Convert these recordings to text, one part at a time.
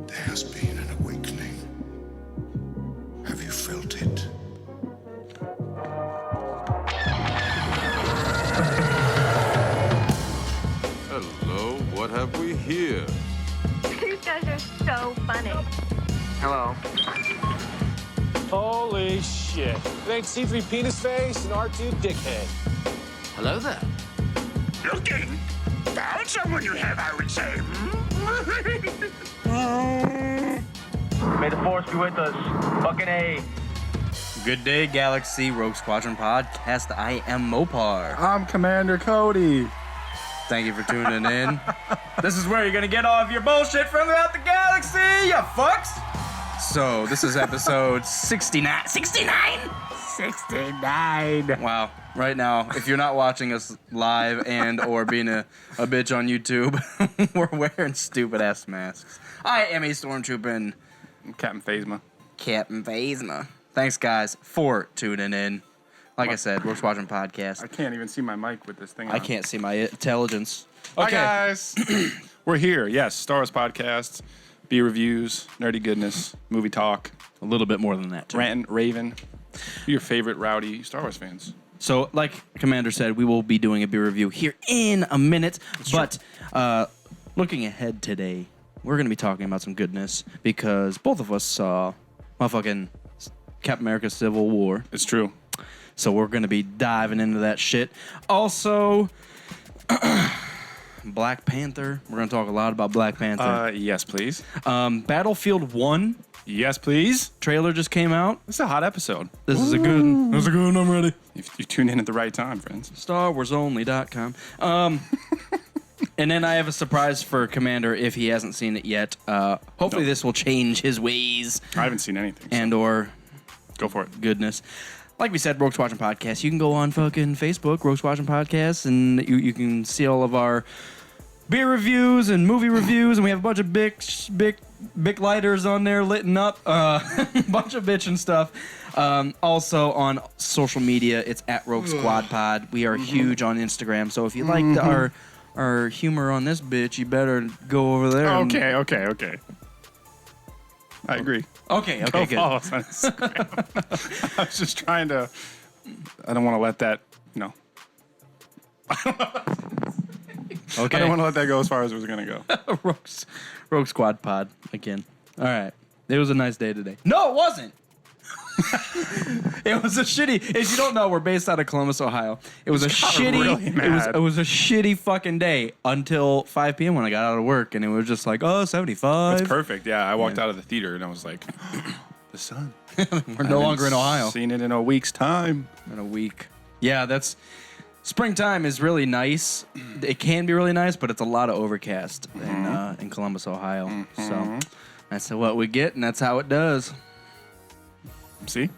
There has been an awakening. Have you felt it? Hello, what have we here? You guys are so funny. Hello. Holy shit. It ain't C3 penis face and R2 dickhead. Hello there. Looking? Found someone you have, I would say. May the force be with us. Fucking A. Good day, Galaxy Rogue Squadron Podcast. I am Mopar. I'm Commander Cody. Thank you for tuning in. This is where you're going to get all of your bullshit from throughout the galaxy, you fucks. So, this is episode 69. 69? 69. Wow. Right now, if you're not watching us live and or being a bitch on YouTube, we're wearing stupid-ass masks. I am a Stormtrooper and Captain Phasma. Captain Phasma. Thanks, guys, for tuning in. Like I said, Rogue Squadron Podcast. I can't even see my mic with this thing on. I can't see my intelligence. Hi, guys. We're here. Yes, Star Wars Podcast, beer reviews, nerdy goodness, movie talk, A little bit more than that, too. Rant and Raven. Who are your favorite rowdy Star Wars fans? So, like Commander said, we will be doing a beer review here in a minute. But looking ahead today, we're going to be talking about some goodness because both of us saw motherfucking Captain America Civil War. It's true. So we're going to be diving into that shit. Also, Black Panther. We're going to talk a lot about Black Panther. Yes, please. Battlefield 1 Yes, please. trailer just came out. It's a hot episode. This is a good one. This is a good one. I'm ready. You tuned in at the right time, friends. StarWarsOnly.com. And then I have a surprise for Commander if he hasn't seen it yet. Hopefully this will change his ways I haven't seen anything. So and or go for it. goodness. Like we said, Rogue Squadron Podcast. You can go on fucking Facebook, Rogue Squadron Podcast, and you can see all of our beer reviews and movie reviews, and we have a bunch of big lighters on there litting up, bunch of bitch and stuff. Also on social media, it's at Rogue Squad Pod. We are huge on Instagram, so if you like our humor on this bitch, you better go over there. Okay. I agree. Okay, Go good. follow us on Instagram. I was just trying to. I don't want to let that. No. Okay. I don't want to let that go as far as it was going to go. Rogue Squad Pod again. All right. It was a nice day today. No, it wasn't. It was a shitty. If you don't know, we're based out of Columbus, Ohio. It was a shitty. really mad. It was a shitty fucking day until 5 p.m. when I got out of work, and it was just like, oh, 75. That's perfect. Yeah, I walked out of the theater and I was like, the sun. We're no longer in Ohio. Seen it in a week's time. In a week. Yeah, that's. Springtime is really nice. It can be really nice, but it's a lot of overcast in Columbus, Ohio. So that's what we get, and that's how it does. See?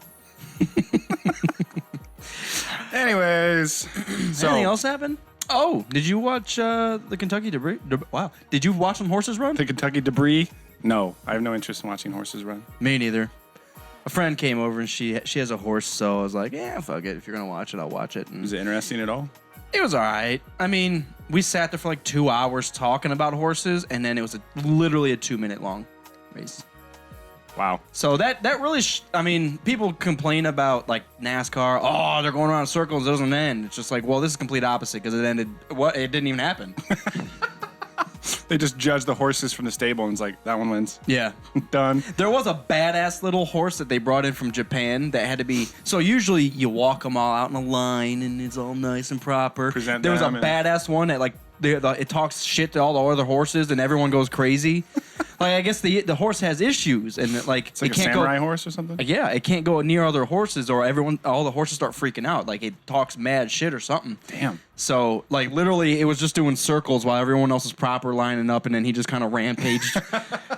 Anyways, so Anything else happen? Oh, did you watch the Kentucky Debris? Wow. Did you watch some horses run? the Kentucky Debris. No, I have no interest in watching horses run. Me neither. A friend came over and she has a horse, so I was like, yeah, fuck it. If you're gonna watch it, I'll watch it. And Is it interesting at all? it was all right. I mean, we sat there for like 2 hours talking about horses, and then it was literally a 2-minute long race. Wow. So that really, I mean, people complain about like NASCAR. Oh, they're going around in circles. It doesn't end. It's just like, well, this is complete opposite because it ended. What? It didn't even happen. They just judge the horses from the stable and it's like, that one wins. Yeah. Done. There was a badass little horse that they brought in from Japan that had to be. So usually you walk them all out in a line and it's all nice and proper. Present there was a them and- badass one that like it talks shit to all the other horses and everyone goes crazy. Like I guess the horse has issues and It's like it a can't samurai go. horse or something? Yeah, it can't go near other horses or all the horses start freaking out. Like it talks mad shit or something. Damn. So like literally it was just doing circles while everyone else was proper lining up and then he just kind of rampaged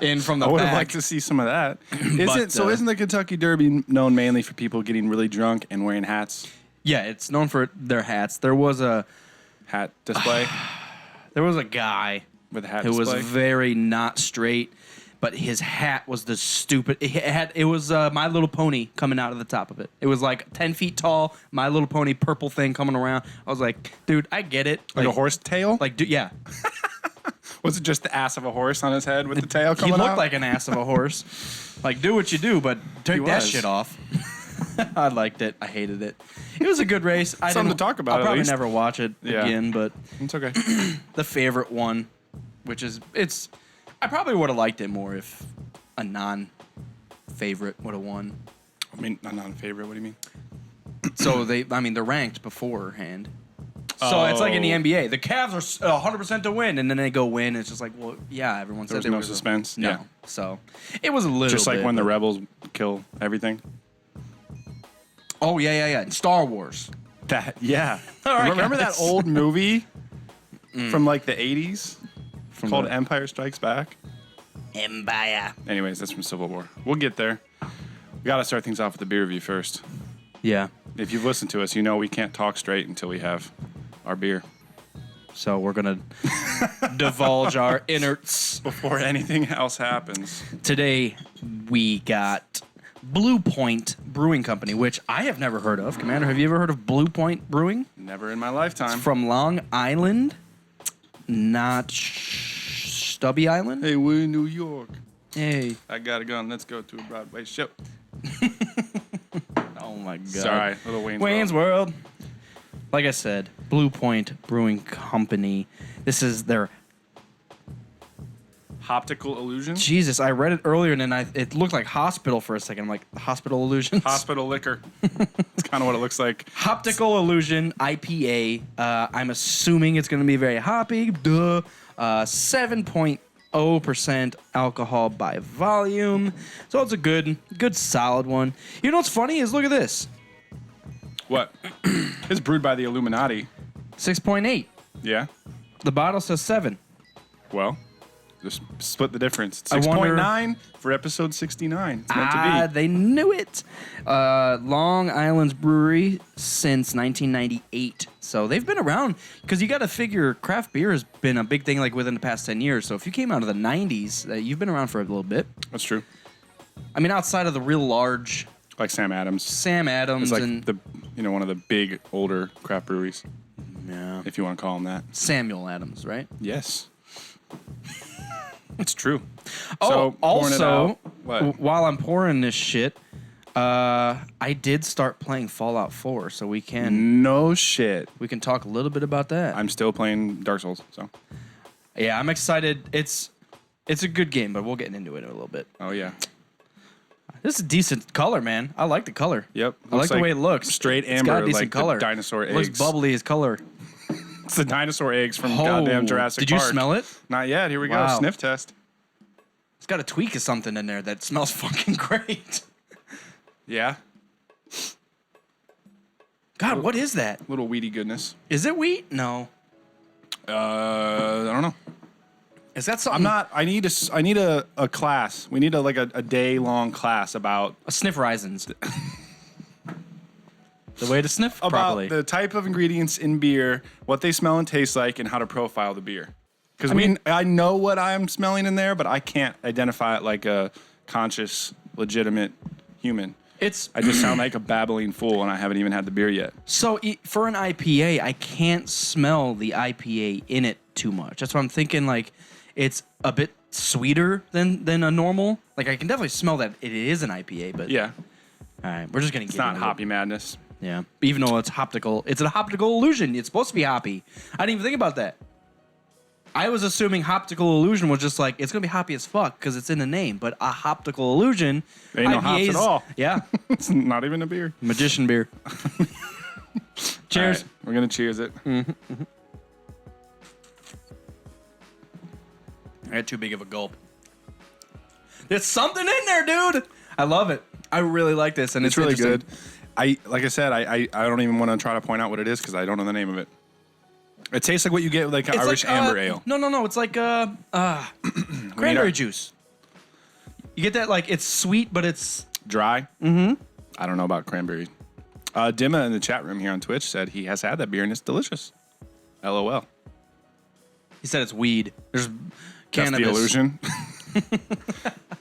in from the I would back. have liked to see some of that. But, Isn't the Kentucky Derby known mainly for people getting really drunk and wearing hats? Yeah, it's known for their hats. There was a Hat display? guy With a hat It was display? very not straight, but his hat was the stupid. It was My Little Pony coming out of the top of it. It was like 10 feet tall, My Little Pony purple thing coming around. I was like, dude, I get it. Like a horse tail? Like, dude, yeah. Was it just the ass of a horse on his head with the tail He coming looked out? like an ass of a horse. Like, do what you do, but take that was. shit off. I liked it. I hated it. It was a good race. Something to talk about, I'll at probably least. never watch it Yeah. again, but It's okay. the favorite one, which is I probably would have liked it more if a non-favorite would have won. I mean, I'm not a favorite. What do you mean? So they're ranked beforehand. So it's like in the Oh. NBA. The Cavs are 100% to win, and then they go win. It's just like, well, yeah, everyone said was there no was suspense. No. Yeah. So it was a little Just like bit, when the but- rebels kill everything. Oh, yeah. In Star Wars. That yeah. All right, Remember that guys. old movie from like the 80s From called the- Empire Strikes Back? Empire. Anyways, that's from Civil War. We'll get there. We got to start things off with the beer review first. Yeah. If you've listened to us, you know we can't talk straight until we have our beer. So we're going to divulge our innards. Before anything else happens. Today, we got Blue Point Brewing Company, which I have never heard of. Commander, have you ever heard of Blue Point Brewing? Never in my lifetime. From Long Island, not Stubby Island. Hey, we're in New York. Hey. I got a gun. Let's go to a Broadway show. Oh, my God. Sorry, little Wayne's Wayne's World. World. Like I said, Blue Point Brewing Company. This is their... Optical illusion. Jesus, I read it earlier, and then it looked like hospital for a second. I'm like, hospital illusions? Hospital liquor. It's kind of what it looks like. Optical Illusion IPA. I'm assuming it's going to be very hoppy. Duh. 7.0% alcohol by volume. So it's a good solid one. You know what's funny is look at this. What? It's brewed by the Illuminati. 6.8. Yeah. The bottle says 7. Well, just split the difference. I wonder- 6.9 for episode 69. It's meant to be. They knew it. Long Island's brewery since 1998. So they've been around because you got to figure craft beer has been a big thing like within the past 10 years. So if you came out of the 90s, you've been around for a little bit. That's true. I mean, outside of the real large Like Sam Adams. Sam Adams It's like and one of the big older craft breweries, yeah, if you want to call them that. Samuel Adams, right? Yes. It's true. Oh, So, pouring it also, out- what? while I'm pouring this shit, I did start playing Fallout 4, so we can No shit. talk a little bit about that. I'm still playing Dark Souls, so. Yeah, I'm excited. It's a good game, but we'll get into it in a little bit. Oh, yeah. This is a decent color, man. I like the color. Yep. I like Looks the way it looks. straight It's got amber, a decent like the color. dinosaur It looks eggs. bubbly as color. It's the dinosaur eggs from goddamn Jurassic Did you Park. smell it? Not yet. Here we Wow. go. Sniff test. It's got a tweak of something in there that smells fucking great. Yeah. God, what is that? Little weedy goodness. Is it wheat? No. I don't know. Is that something? I'm not. I need a class. We need a day long class about A sniff risins. The way to sniff about properly. the type of ingredients in beer, what they smell and taste like, and how to profile the beer. Because I know what I'm smelling in there, but I can't identify it like a conscious, legitimate human. I just sound like a babbling fool, and I haven't even had the beer yet. So for an IPA, I can't smell the IPA in it too much. That's why I'm thinking like it's a bit sweeter than a normal. Like I can definitely smell that it is an IPA, but Yeah, all right, we're just gonna. it's not hoppy madness. Yeah, even though it's optical, it's an optical illusion. It's supposed to be hoppy. I didn't even think about that. I was assuming optical illusion was just like it's gonna be hoppy as fuck because it's in the name, but a optical illusion. Ain't no hops at IPAs all. Yeah, It's not even a beer. magician beer. Cheers. All right, we're gonna cheers it. I had too big of a gulp. There's something in there, dude. I love it. I really like this, and It's really interesting. good. Like I said, I don't even want to try to point out what it is because I don't know the name of it. It tastes like what you get with like It's Irish like, amber ale. No. It's like cranberry juice. You get that like it's sweet, but it's Dry. Mm-hmm. I don't know about cranberry. Dimma in the chat room here on Twitch said he has had that beer and it's delicious. LOL. He said it's weed. There's That's cannabis. the illusion.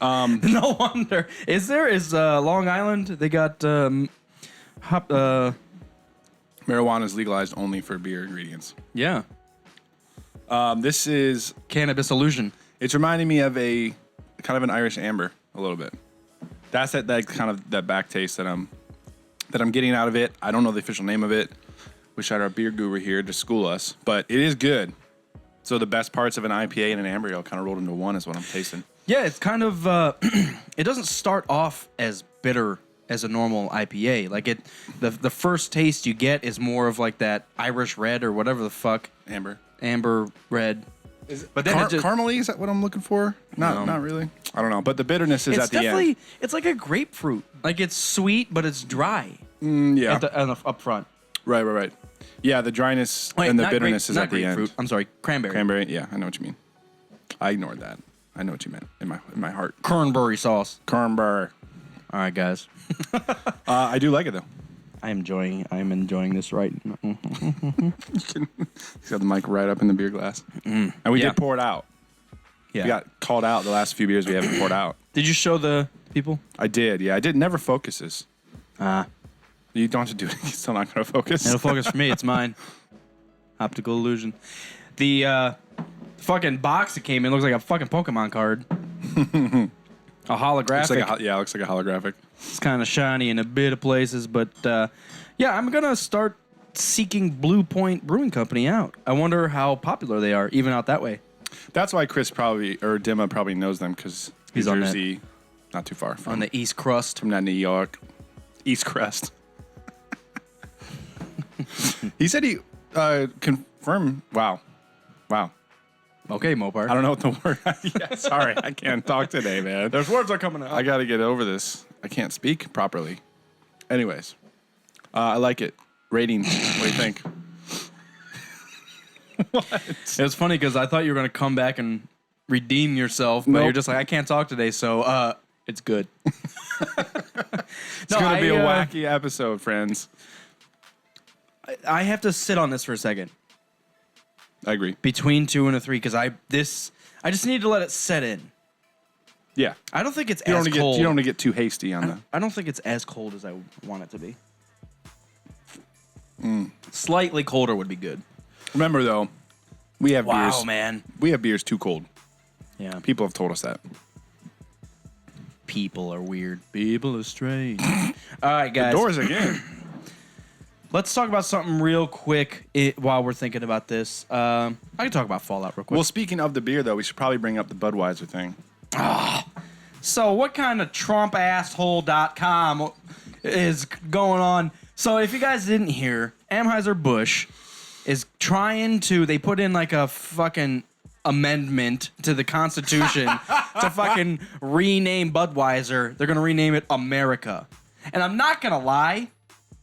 No wonder. Is Long Island? They got Marijuana is legalized only for beer ingredients. yeah, This is. cannabis illusion. It's reminding me of a kind of an Irish amber a little bit. That's that kind of that back taste that I'm getting out of it. I don't know the official name of it. Wish I had our beer guru here to school us, but it is good. So the best parts of an IPA and an amber ale kind of rolled into one is what I'm tasting. Yeah, it's kind of. It doesn't start off as bitter as a normal IPA. Like the first taste you get is more of like that Irish red or whatever the fuck, Amber. amber red. But then it just, Caramely, is that what I'm looking for? Not really. I don't know. But the bitterness is it's at the definitely end. it's like a grapefruit. Like it's sweet, but it's dry Yeah. up front. Right. Yeah, the dryness Wait, and the not bitterness is not at the grapefruit. end. I'm sorry, cranberry. Cranberry. Yeah, I know what you mean. I ignored that. I know what you meant in my heart. Cranberry sauce. Cranberry. All right, guys. I do like it though. I'm enjoying this right now. He's got the mic right up in the beer glass, and we Yeah. did pour it out. Yeah. We got called out the last few beers we haven't poured out. Did you show the people? I did. Yeah, I did. Never focuses. You don't have to do it. He's still not going to focus. It'll focus for me. It's mine. Optical illusion. The fucking box that came in looks like a fucking Pokemon card. A holographic. Looks like a holographic. It's kind of shiny in a bit of places, but yeah, I'm gonna start seeking Blue Point Brewing Company out. I wonder how popular they are, even out that way. That's why Chris Dimma probably knows them because He's New on that. Jersey, not too far On the East Crust. from that New York, East Crest. He said he confirmed. Wow. Okay, Mopar. I don't know what the word. Yeah, sorry, I can't talk today, man. There's words are coming out. I got to get over this. I can't speak properly. Anyways, I like it. Rating. What do you think? It was funny because I thought you were gonna come back and redeem yourself, but Nope. you're just like, I can't talk today, so it's good. It's gonna be a wacky episode, friends. I have to sit on this for a second. I agree. Between 2 and a 3, because I just need to let it set in. Yeah. I don't think it's You don't as want to cold. get. You don't want to get too hasty on the. I don't think it's as cold as I want it to be. Slightly colder would be good. Remember though, we have Wow, beers. man. We have beers too cold. Yeah. People have told us that. People are weird. People are strange. All right, guys. Doors again. Let's talk about something real quick while we're thinking about this. I can talk about Fallout real quick. Well, speaking of the beer though, we should probably bring up the Budweiser thing. So what kind of TrumpAsshole.com is going on? So if you guys didn't hear, Anheuser-Busch is trying to, they put in like a fucking amendment to the Constitution to fucking rename Budweiser. They're going to rename it America. And I'm not going to lie,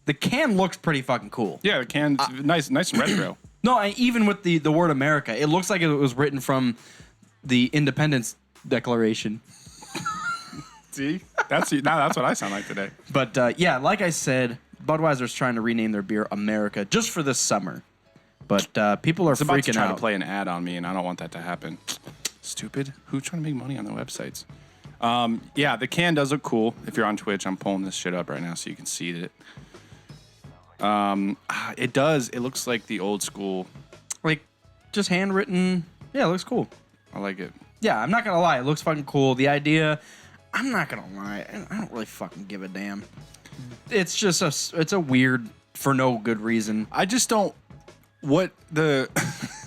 the can looks pretty fucking cool. Yeah, the can's nice and retro. No, even with the word America, it looks like it was written from the Independence Declaration. See, that's what I sound like today. But yeah, like I said, Budweiser's trying to rename their beer America just for this summer. But people are It's about to freaking try out. to play an ad on me, and I don't want that to happen. Stupid. Who's trying to make money on their websites? Yeah, the can does look cool. If you're on Twitch, I'm pulling this shit up right now so you can see it. It does. It looks like the old school. Like, just handwritten. Yeah, it looks cool. I like it. Yeah, I'm not going to lie. It looks fucking cool. The idea, I'm not going to lie. I don't really fucking give a damn. It's just it's a weird, for no good reason. I just don't. What the.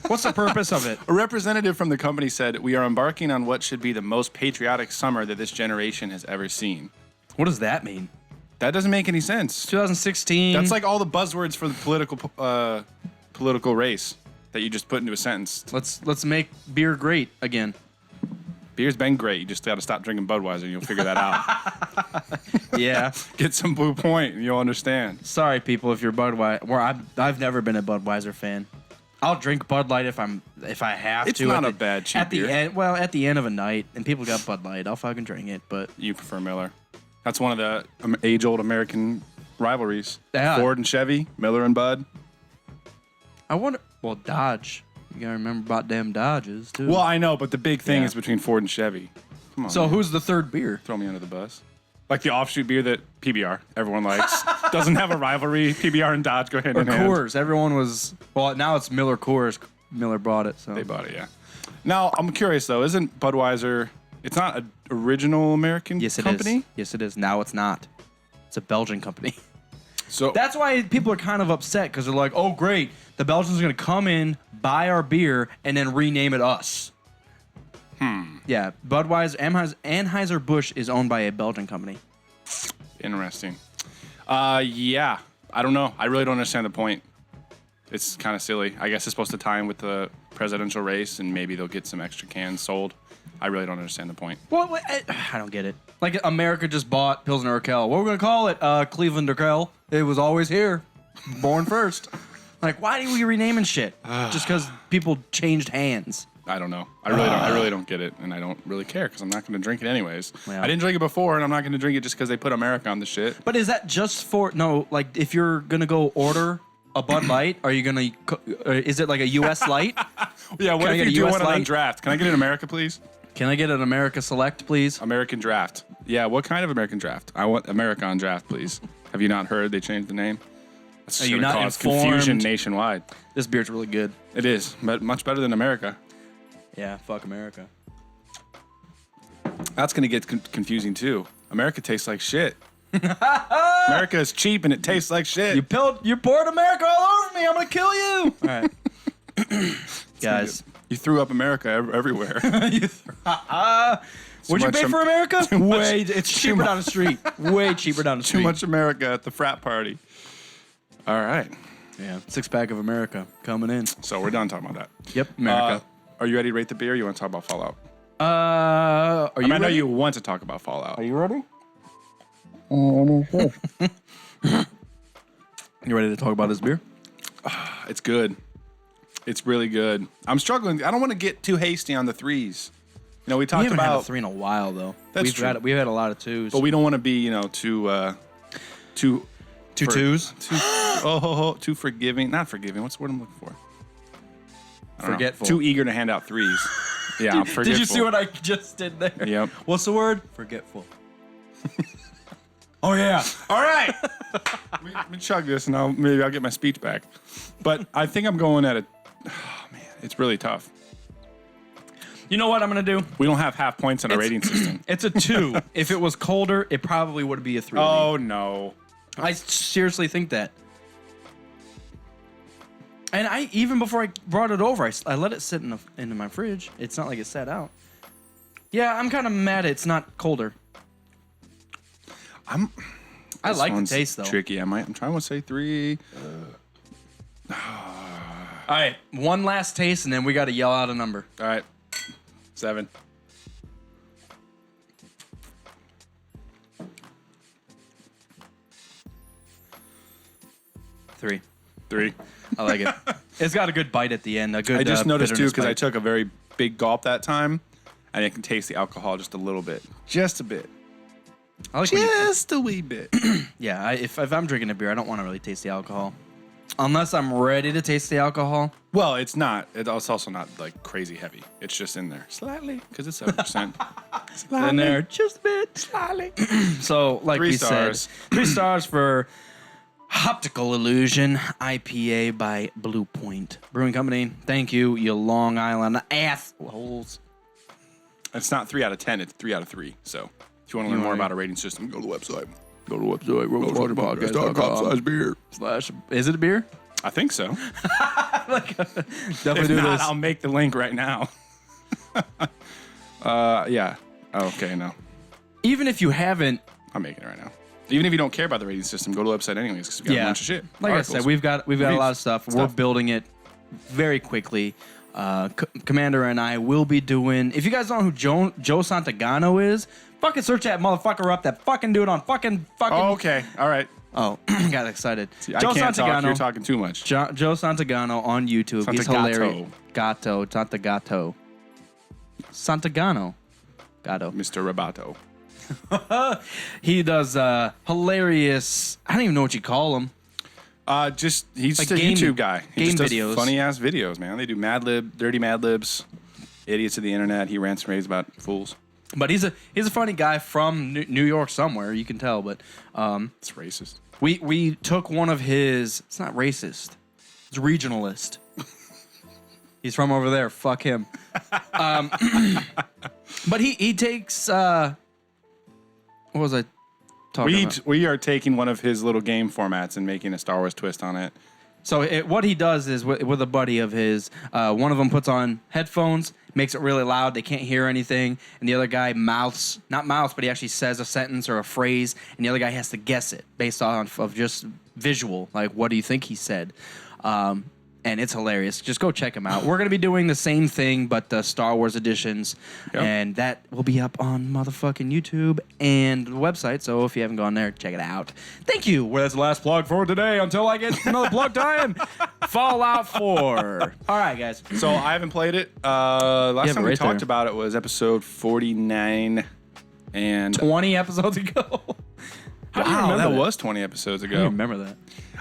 What's the purpose of it? A representative from the company said, "We are embarking on what should be the most patriotic summer that this generation has ever seen." What does that mean? That doesn't make any sense. 2016. That's like all the buzzwords for the political race that you just put into a sentence. Let's make beer great again. Beer's been great. You just got to stop drinking Budweiser and you'll figure that out. Yeah. Get some Blue Point and you'll understand. Sorry, people, if you're Budweiser. Well, I've never been a Budweiser fan. I'll drink Bud Light if I have It's to. not at a bad cheap at the beer. end. Well, at the end of a night, and people got Bud Light, I'll fucking drink it. But You prefer Miller. That's one of the age-old American rivalries. Yeah. Ford and Chevy, Miller and Bud. I wonder. Well, Dodge. You gotta remember about damn Dodges too. Well, I know, but the big thing Yeah. is between Ford and Chevy. Come on. so man. who's the third beer? Throw me under the bus. Like the offshoot beer that PBR everyone likes. Doesn't have a rivalry. PBR and Dodge go hand Or in hand. Coors. Everyone was. Well, now it's Miller Coors. Miller bought it. So They bought it, yeah. Now, I'm curious, though. Isn't Budweiser... It's not an original American yes, it is. company? Yes, it is. Now it's not. It's a Belgian company. So That's why people are kind of upset because they're like, "Oh, great, the Belgians are gonna come in, buy our beer, and then rename it us." Yeah, Budweiser, Anheuser-Busch is owned by a Belgian company. interesting. Yeah. I don't know. I really don't understand the point. It's kind of silly. I guess it's supposed to tie in with the presidential race, and maybe they'll get some extra cans sold. I really don't understand the point. Well, I don't get it. Like America just bought Pilsner Urquell. What are we gonna call it? Cleveland Urquell. It was always here, born first. Like, why do we renaming shit? Just because people changed hands. I don't know. I really don't get it, and I don't really care because I'm not going to drink it anyways. Well. I didn't drink it before, and I'm not going to drink it just because they put America on the shit. But is that just for like if you're gonna go order a Bud Light, are you gonna? Is it like a U.S. Light? Yeah, what Can I if get a you do US one on Light? draft? Can I get an America, please? Can I get an America Select, please? American draft. Yeah, what kind of American draft? I want America on draft, please. Have you not heard they changed the name? That's Are you gonna not cause informed? confusion nationwide. This beer's really good. It is, but much better than America. Yeah, fuck America. That's going to get confusing too. America tastes like shit. America is cheap and it tastes like shit. You poured America all over me. I'm gonna kill you. All right, guys. You threw up America everywhere. What'd you much pay for America? much- Way, it's cheaper down the street. Way cheaper down the Too street. much America at the frat party. All right. Yeah, 6-pack of America coming in. So we're done talking about that. Yep, America. Are you ready to rate the beer? Or you want to talk about Fallout? Are you? I know ready? you want to talk about Fallout. you ready? You ready to talk about this beer? It's good. It's really good. I'm struggling. I don't want to get too hasty on the threes. You know, we We talked haven't had a about, 3 in a while though. That's we've true. We've had a lot of 2s. but we don't want to be, you know, too Two for- 2s. too forgiving. Not forgiving. What's the word I'm looking for? I don't know. Forgetful. Too eager to hand out threes. Yeah, I'm forgetful. Did you see what I just did there? Yep. What's the word? Forgetful. Oh yeah. All right. Let me chug this, and maybe I'll get my speech back. But I think I'm going at a. Oh man, it's really tough. You know what I'm gonna do? We don't have half points in our rating system. It's a 2. If it was colder, it probably would be a 3. Oh no. I seriously think that. And I even before I brought it over, I let it sit in my fridge. It's not like it sat out. Yeah, I'm kind of mad it's not colder. I This like the one's taste though. Tricky. I'm trying to say 3. All right, one last taste, and then we got to yell out a number. All right. 7. Three. 3. I like it. It's got a good bite at the end. A good. I just noticed too bitterness because I bite. took a very big gulp that time, and I can taste the alcohol just a little bit, just a bit, I like when you- just a wee bit. yeah, if I'm drinking a beer, I don't want to really taste the alcohol, unless I'm ready to taste the alcohol. Well, it's not. It's also not like crazy heavy. It's just in there slightly because it's 7%. In there, just a bit, slightly. So, like 3 we stars. said, 3 stars for Optical Illusion IPA by Blue Point Brewing Company. Thank you, you Long Island assholes. It's not 3 out of 10. It's 3 out of 3. So if you want to learn more wanna- about our rating system, go to the website. Go to the website, roguewatchpodcast.com. beer. Is it a beer? I think so. Definitely If do not, this. I'll make the link right now. Yeah. Oh, okay, no. Even if you haven't, I'm making it right now. Even if you don't care about the rating system, go to the website anyways because we got a bunch of shit. Like Articles. I said, we've got a Reviews. lot of stuff. We're building it very quickly. Commander and I will be doing. If you guys don't know who Joe Santagano is, fucking search that motherfucker up. That fucking dude on fucking. Oh, okay. All right. Oh, got excited. I can't talk. You're talking too much. Joe Santagano on YouTube. He's Santagato. hilarious. Santagato. Santagano. Gatto. Mr. Roboto. He does hilarious. I don't even know what you call him. Just he's Like a game- YouTube guy. He game just does videos. funny ass videos, man. They do dirty Mad Libs, idiots of the internet. He rants and raves about fools. But he's a funny guy from New York somewhere. You can tell. But It's racist. we took one of his. It's not racist. It's regionalist. He's from over there. Fuck him. But he takes. What was I talking about? We are taking one of his little game formats and making a Star Wars twist on it. So what he does is with a buddy of his, one of them puts on headphones, makes it really loud. They can't hear anything, and the other guy not mouths, but he actually says a sentence or a phrase, and the other guy has to guess it based on of just visual. Like, what do you think he said? And it's hilarious. Just go check him out. We're gonna be doing the same thing, but the Star Wars editions, and that will be up on motherfucking YouTube and the website. So if you haven't gone there, check it out. Thank you. Well, that's the last plug for today. Until I get another plug time, Fallout 4. All right, guys. So I haven't played it. Last Yeah, time but we right talked there. about it was episode 49, and 20 episodes ago. wow, that was 20 episodes I ago. don't remember that.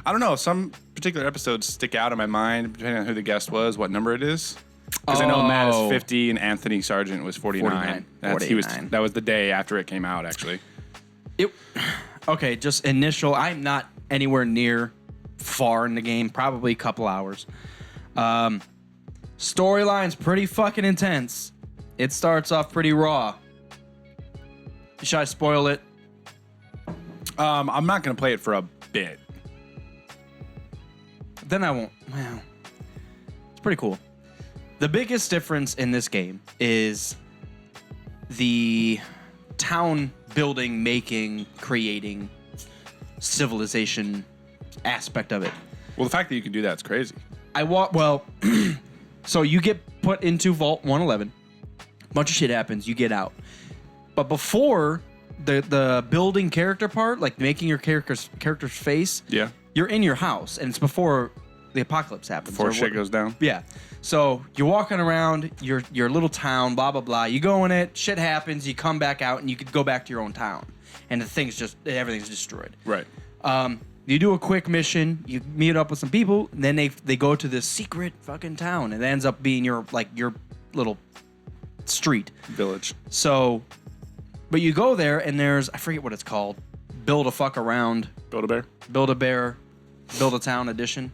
I don't know. Some particular episodes stick out in my mind, depending on who the guest was, what number it is. Because I know Matt is 50 and Anthony Sargent was 49. 49. That was the day after it came out, actually. Okay, just initial. I'm not anywhere near far in the game. Probably a couple hours. Storyline's pretty fucking intense. It starts off pretty raw. Should I spoil it? I'm not going to play it for a bit. Then I won't. Well, it's pretty cool. The biggest difference in this game is the town building, making, creating, civilization aspect of it. Well, the fact that you can do that's crazy. So you get put into Vault 111. A bunch of shit happens. You get out. But before the building character part, like making your character's face, Yeah. you're in your house, and it's before the apocalypse happens. Before or shit what- goes down. Yeah. So you're walking around your little town, blah, blah, blah. You go in it, shit happens, you come back out, and you could go back to your own town. And everything's destroyed. Right. You do a quick mission, you meet up with some people, and then they go to this secret fucking town, and it ends up being your little street. Village. So, but you go there, and there's, I forget what it's called, Build a Fuck Around, Build-A-Bear. Build a Bear, Build a Town edition.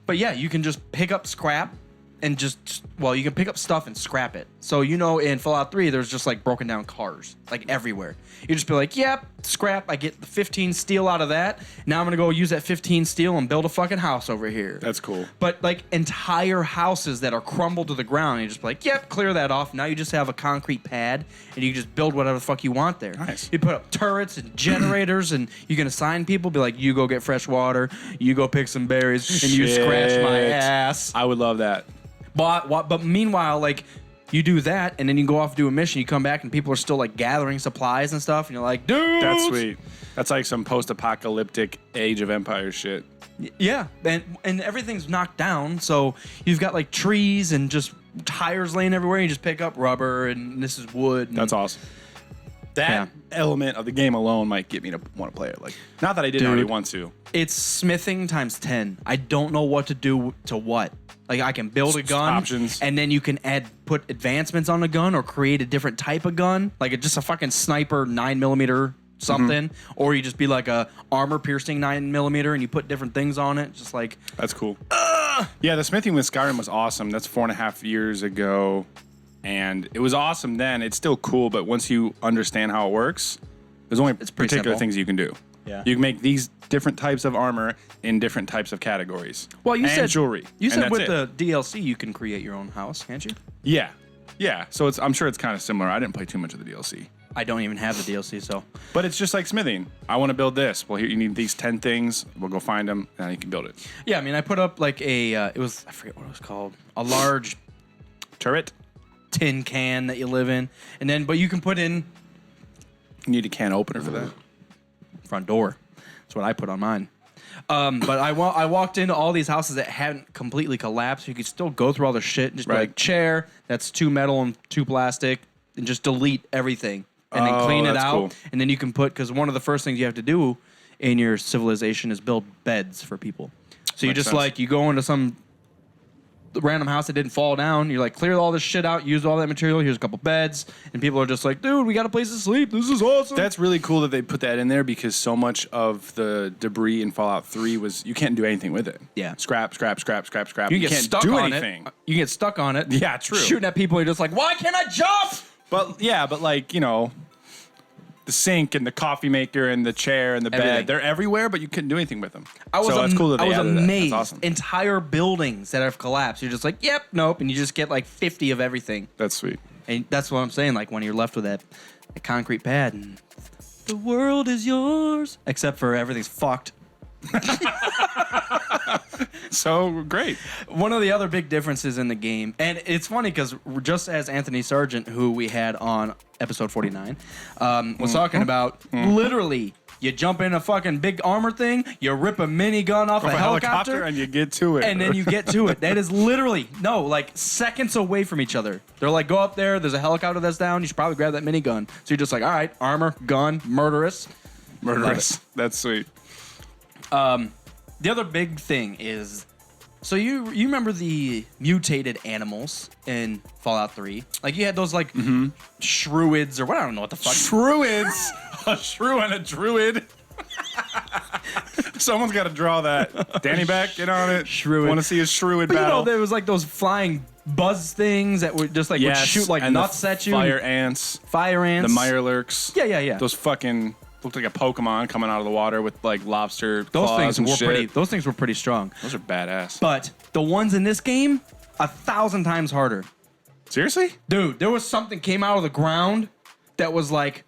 But yeah, you can just pick up scrap and you can pick up stuff and scrap it. So, in Fallout 3, there's just like broken down cars, like everywhere. You just be like, yep, scrap. I get the 15 steel out of that. Now I'm going to go use that 15 steel and build a fucking house over here. That's cool. But like entire houses that are crumbled to the ground, you just be like, yep, clear that off. Now you just have a concrete pad, and you can just build whatever the fuck you want there. Nice. You put up turrets and generators, and you can assign people. Be like, you go get fresh water, you go pick some berries, and you scratch my Shit. ass. I would love that. But meanwhile, like, you do that, and then you go off to do a mission. You come back, and people are still like gathering supplies and stuff, and you're like, dude, That's sweet. That's like some post-apocalyptic Age of Empires shit. Yeah, and everything's knocked down, so you've got like trees and just tires laying everywhere. You just pick up rubber, and this is wood. And That's awesome. That element of the game alone might get me to want to play it. Like, not that I didn't already want to. It's smithing times 10. I don't know what to do to what. Like, I can build a gun, Options. and then you can put advancements on the gun or create a different type of gun, like just a fucking sniper 9mm something, or you just be like a armor-piercing 9mm, and you put different things on it, just like. That's cool. Yeah, the smithing with Skyrim was awesome. That's 4.5 years ago, and it was awesome then. It's still cool, but once you understand how it works, there's only pretty particular simple. things you can do. Yeah. You can make these different types of armor in different types of categories. Well, you and said jewelry. You and said that's with it. the DLC you can create your own house, can't you? Yeah. So I'm sure it's kind of similar. I didn't play too much of the DLC. I don't even have the DLC, so. But it's just like smithing. I want to build this. Well, here you need these 10 things. We'll go find them, and then you can build it. Yeah, I mean, I put up like I forget what it was called, a large Turret. tin can that you live in, but you can put in You need a can opener for that. front door. That's what I put on mine. But I walked into all these houses that hadn't completely collapsed. You could still go through all the shit and just be Right. like, chair, that's 2 metal and 2 plastic, and just delete everything. And then Oh, clean it that's out. cool. And then you can because one of the first things you have to do in your civilization is build beds for people. So you Makes just sense. like you go into some random house that didn't fall down. You're like, clear all this shit out, use all that material. Here's a couple beds, and people are just like, dude, we got a place to sleep. This is awesome. That's really cool that they put that in there because so much of the debris in Fallout 3 was you can't do anything with it. Yeah. Scrap. You can get can't stuck do on anything. it. You can get stuck on it. Yeah, true. Shooting at people, you're just like, why can't I jump? But like, you know, the sink and the coffee maker and the chair and the Everything. bed, they're everywhere, but you couldn't do anything with them. I was, so it's cool that I they was added that. amazed. That's awesome. Entire buildings that have collapsed. You're just like, yep, nope, and you just get like 50 of everything. That's sweet. And that's what I'm saying. Like when you're left with that concrete pad, and the world is yours, except for everything's fucked. So great. One of the other big differences in the game, and it's funny because just as Anthony Sargent, who we had on episode 49, was talking about, literally, you jump in a fucking big armor thing, you rip a minigun off a helicopter, and you get to it. and then you get to it. That is literally, like seconds away from each other. They're like, go up there, there's a helicopter that's down, you should probably grab that minigun. So you're just like, all right, armor, gun, murderous. murderous. That's sweet. The other big thing is, so you remember the mutated animals in Fallout 3? Like you had those like shruids or what, I don't know what the fuck. Shruids. A shrew and a druid. Someone's got to draw that. Danny Beck, get on it. Shruid. Want to see a shruid But you know, battle? there was like those flying buzz things that would just like would shoot like and the nuts at you. Fire ants. Fire ants. The Mirelurks. Yeah. Those fucking looked like a Pokemon coming out of the water with like lobster Those claws things and were shit. pretty. Those things were pretty strong. Those are badass. But the ones in this game, 1,000 times harder. Seriously? Dude, there was something came out of the ground that was like,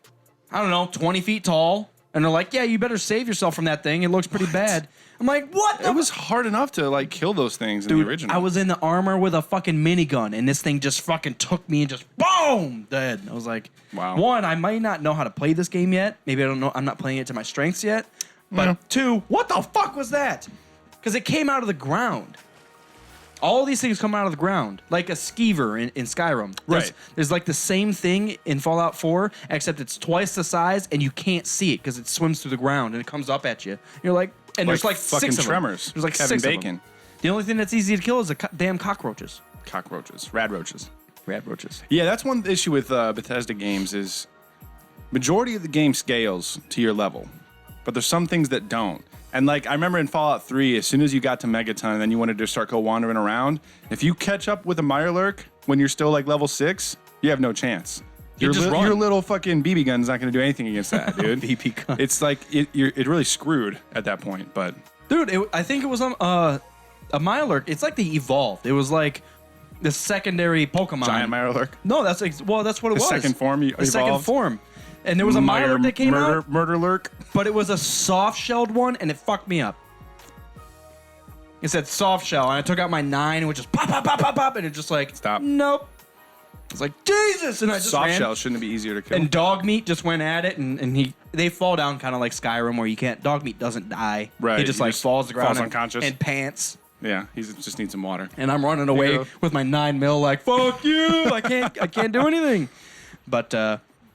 I don't know, 20 feet tall. And they're like, yeah, you better save yourself from that thing. It looks pretty bad. I'm like, what? It was hard enough to like kill those things in Dude, the original. I was in the armor with a fucking minigun, and this thing just fucking took me and just boom, dead. I was like, Wow. One, I might not know how to play this game yet. Maybe I don't know. I'm not playing it to my strengths yet. But two, what the fuck was that? Because it came out of the ground. All these things come out of the ground, like a skeever in Skyrim. Right. There's like the same thing in Fallout 4, except it's twice the size, and you can't see it because it swims through the ground and it comes up at you. You're like, and there's like fucking 6 of them. Tremors. There's like Kevin 6 of Bacon. them. The only thing that's easy to kill is the damn cockroaches. Cockroaches. Radroaches. Radroaches. Yeah, that's one issue with Bethesda games is majority of the game scales to your level, but there's some things that don't. And like I remember in Fallout 3, as soon as you got to Megaton and then you wanted to start go wandering around, if you catch up with a Mirelurk when you're still like level 6, you have no chance. You just run. Your little fucking BB gun's not going to do anything against that, dude. BB gun. It's like it really screwed at that point. But Dude, I think it was a Mirelurk. It's like they evolved. It was like the secondary Pokemon. giant Mirelurk, No, that's what it the was. second form, The second form. And there was a Mirelurk that came out, Murderlurk. but it was a soft-shelled one, and it fucked me up. It said soft shell, and I took out my 9, which just pop, pop, pop, pop, pop, and it just like, Stop. Nope. It's like, Jesus! And I just Soft ran. shell shouldn't it be easier to kill. And dog meat just went at it, and they fall down kind of like Skyrim, where you can't. Dog meat doesn't die. Right, He just he like just falls to the ground falls and, unconscious. and pants. Yeah, he just needs some water. And I'm running away go. with my 9mm, like fuck you! I can't do anything. But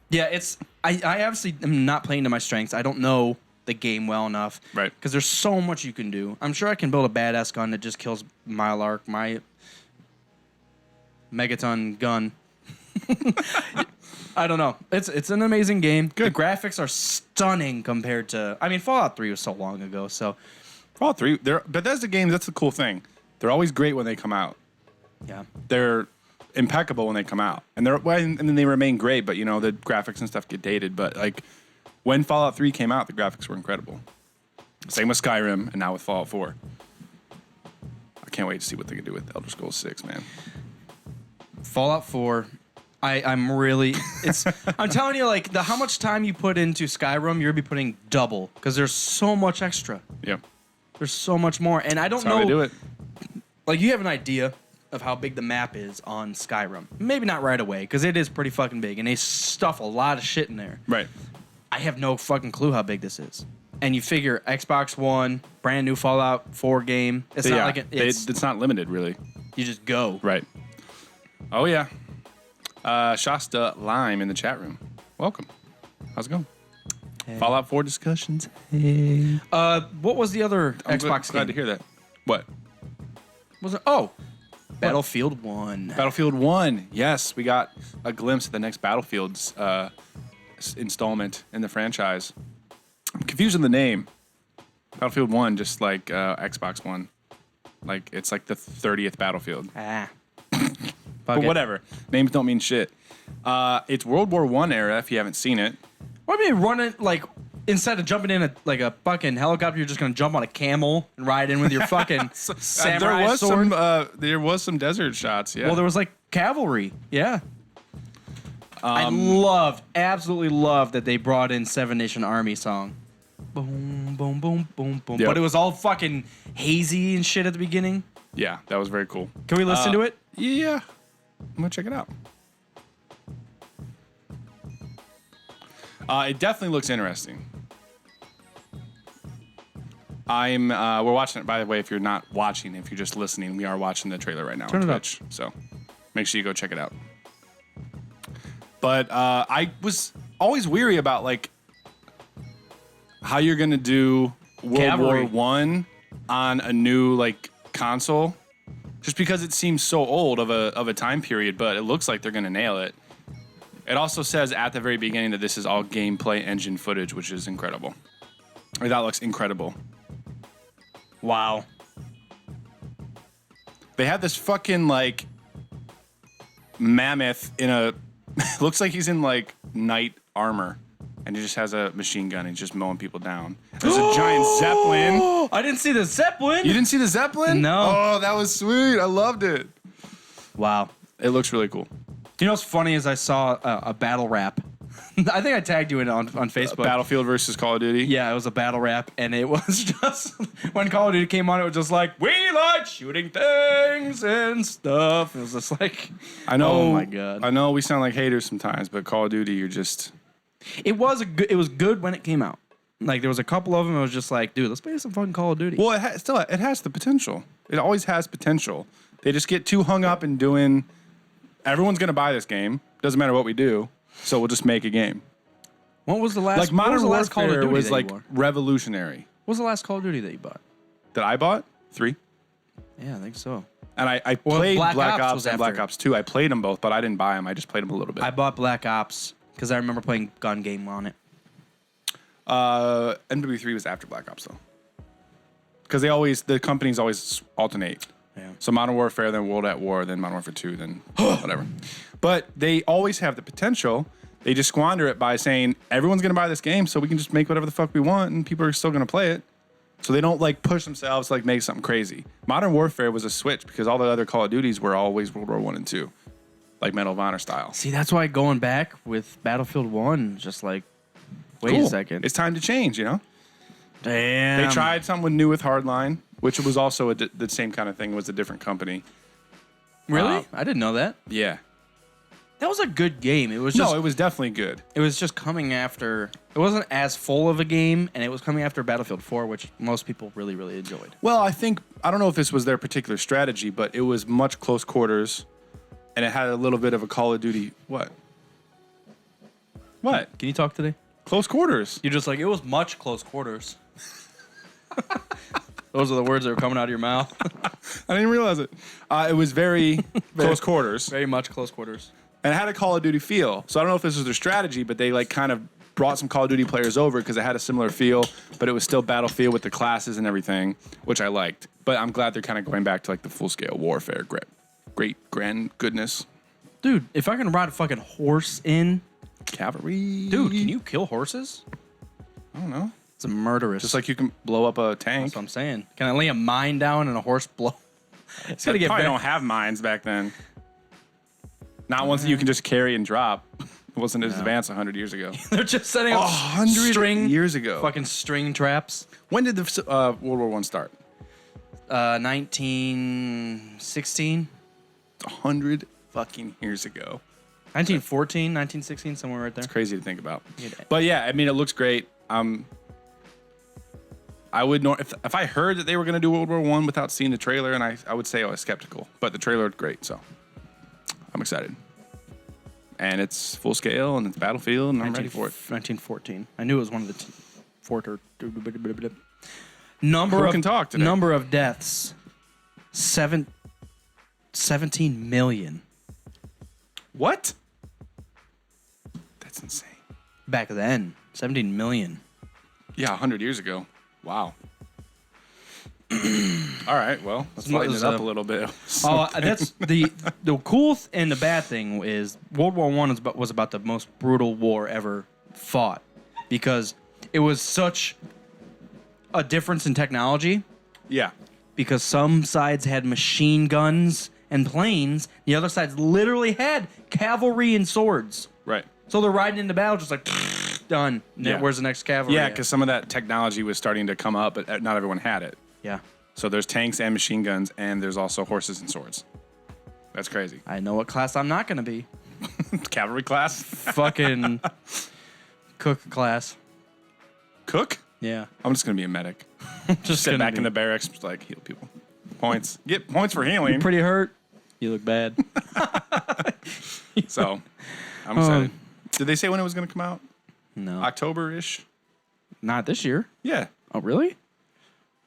yeah, it's I obviously am not playing to my strengths. I don't know the game well enough, Right. Because there's so much you can do. I'm sure I can build a badass gun that just kills my megaton gun. I don't know. It's an amazing game. Good. The graphics are stunning compared to. I mean, Fallout 3 was so long ago. So Fallout 3, Bethesda games, that's the cool thing. They're always great when they come out. yeah, They're impeccable when they come out. And then they remain great, but you know, the graphics and stuff get dated. But like when Fallout 3 came out, the graphics were incredible. Same with Skyrim and now with Fallout 4. I can't wait to see what they can do with Elder Scrolls 6, man. Fallout 4. I'm really. I'm telling you, like how much time you put into Skyrim, you're gonna be putting double because there's so much extra. Yeah. There's so much more, and I don't That's how know. they do it. Like you have an idea of how big the map is on Skyrim. Maybe not right away because it is pretty fucking big, and they stuff a lot of shit in there. Right. I have no fucking clue how big this is. And you figure Xbox One, brand new Fallout 4 game. It's not like it's not limited, really. you just go. Right. Oh, yeah. Shasta Lime in the chat room. Welcome. How's it going? Fallout 4 discussions. What was the other I'm Xbox glad game? to hear that. What? Was it? Oh, Battlefield 1. Battlefield 1. Yes, we got a glimpse of the next Battlefield's installment in the franchise. I'm confused in the name. Battlefield 1, just like Xbox One. Like, it's like the 30th Battlefield. Ah. But whatever. Names don't mean shit. It's World War I era, if you haven't seen it. What do you mean running, like, instead of jumping in like a fucking helicopter, you're just going to jump on a camel and ride in with your fucking samurai sword? There was some desert shots, yeah. Well, there was, like, cavalry. Yeah. I absolutely loved that they brought in Seven Nation Army song. Boom, boom, boom, boom, boom. Yep. But it was all fucking hazy and shit at the beginning. Yeah, that was very cool. Can we listen to it? Yeah. I'm going to check it out. It definitely looks interesting. We're watching it, by the way, if you're not watching, if you're just listening, we are watching the trailer right now Turn on it up. Twitch. So make sure you go check it out. But I was always weary about, like, how you're going to do World War I on a new, like, console. Just because it seems so old of a time period, but it looks like they're going to nail it. It also says at the very beginning that this is all gameplay engine footage, which is incredible. That looks incredible. Wow. They have this fucking, like, mammoth in a... looks like he's in, like, knight armor. And he just has a machine gun and he's just mowing people down. There's a giant Zeppelin. I didn't see the Zeppelin. You didn't see the Zeppelin? No. Oh, that was sweet. I loved it. Wow. It looks really cool. You know what's funny is I saw a battle rap. I think I tagged you in on Facebook. Battlefield versus Call of Duty. Yeah, it was a battle rap, and it was just when Call of Duty came on, it was just like, we like shooting things and stuff. It was just like, I know. oh my god. I know we sound like haters sometimes, but Call of Duty, you're just... It was good when it came out. Like there was a couple of them. I was just like, dude, let's play some fucking Call of Duty. Well, it has the potential. It always has potential. They just get too hung up in doing... Everyone's going to buy this game. Doesn't matter what we do. So we'll just make a game. What was the last? Like Modern last Call of Warfare Duty was that like you bought? revolutionary. What was the last Call of Duty that you bought? That I bought? 3. Yeah, I think so. And I played Black Black Ops Ops was and Black after. Ops 2. I played them both, but I didn't buy them. I just played them a little bit. I bought Black Ops because I remember playing gun game on it. MW3 was after Black Ops though, because the companies always alternate. Yeah. So Modern Warfare, then World at War, then Modern Warfare 2, then whatever. But they always have the potential. They just squander it by saying everyone's going to buy this game, so we can just make whatever the fuck we want, and people are still going to play it. So they don't like push themselves to like make something crazy. Modern Warfare was a switch because all the other Call of Duties were always World War 1 and 2, like Medal of Honor style. See, that's why going back with Battlefield 1, just like, wait Cool. a second. It's time to change, you know? Damn. They tried something new with Hardline, which was also the same kind of thing. It was a different company. Really? I didn't know that. Yeah. That was a good game. It was just No, it was definitely good. it was just coming after. It wasn't as full of a game, and it was coming after Battlefield 4, which most people really, really enjoyed. Well, I don't know if this was their particular strategy, but it was much close quarters, and it had a little bit of a Call of Duty. What? What? Can you talk today? Close quarters. You're just like, it was much close quarters. Those are the words that were coming out of your mouth. I didn't realize it. It was very close quarters, Very much close quarters. and it had a Call of Duty feel. So I don't know if this was their strategy, but they like kind of brought some Call of Duty players over because it had a similar feel, but it was still Battlefield with the classes and everything, which I liked. But I'm glad they're kind of going back to like the full scale warfare. Great grand goodness. Dude, if I can ride a fucking horse in. Cavalry. Dude, can you kill horses? I don't know. It's a murderous. Just like you can blow up a tank. That's what I'm saying. Can I lay a mine down and a horse blow? It's gonna They get probably bad. don't have mines back then. Not ones that you can just carry and drop. It wasn't as advanced 100 years ago. They're just setting up 100 string years ago. fucking string traps. When did the World War I start? 1916, 100 fucking years ago. 1914, 1916, somewhere right there. It's crazy to think about. Yeah. But yeah, I mean, it looks great. I would know if I heard that they were going to do World War I without seeing the trailer, and I would say I was skeptical. But the trailer looked great, so I'm excited. and it's full scale and it's Battlefield, and I'm ready for it. 1914. I knew it was one of the number Who of can talk today? number of deaths. 17 million What? That's insane. back then. 17 million. Yeah, 100 years ago. Wow. All right, well, let's lighten it up a little bit. Oh, that's the cool and the bad thing is World War I was about the most brutal war ever fought because it was such a difference in technology. Yeah. Because some sides had machine guns and planes, the other sides literally had cavalry and swords. Right. So they're riding into battle just like done. Yeah. Where's the next cavalry? Yeah, at? because some of that technology was starting to come up, but not everyone had it. Yeah, So there's tanks and machine guns, and there's also horses and swords. That's crazy. I know what class I'm not gonna be. Cavalry class? Fucking cook class. Cook? Yeah, I'm just going to be a medic. just Sit gonna back be in the barracks, just like heal people. Points. Get points for healing. pretty hurt. You look bad. So, I'm excited. Did they say when it was going to come out? No, October-ish? not this year. Yeah. Oh, really?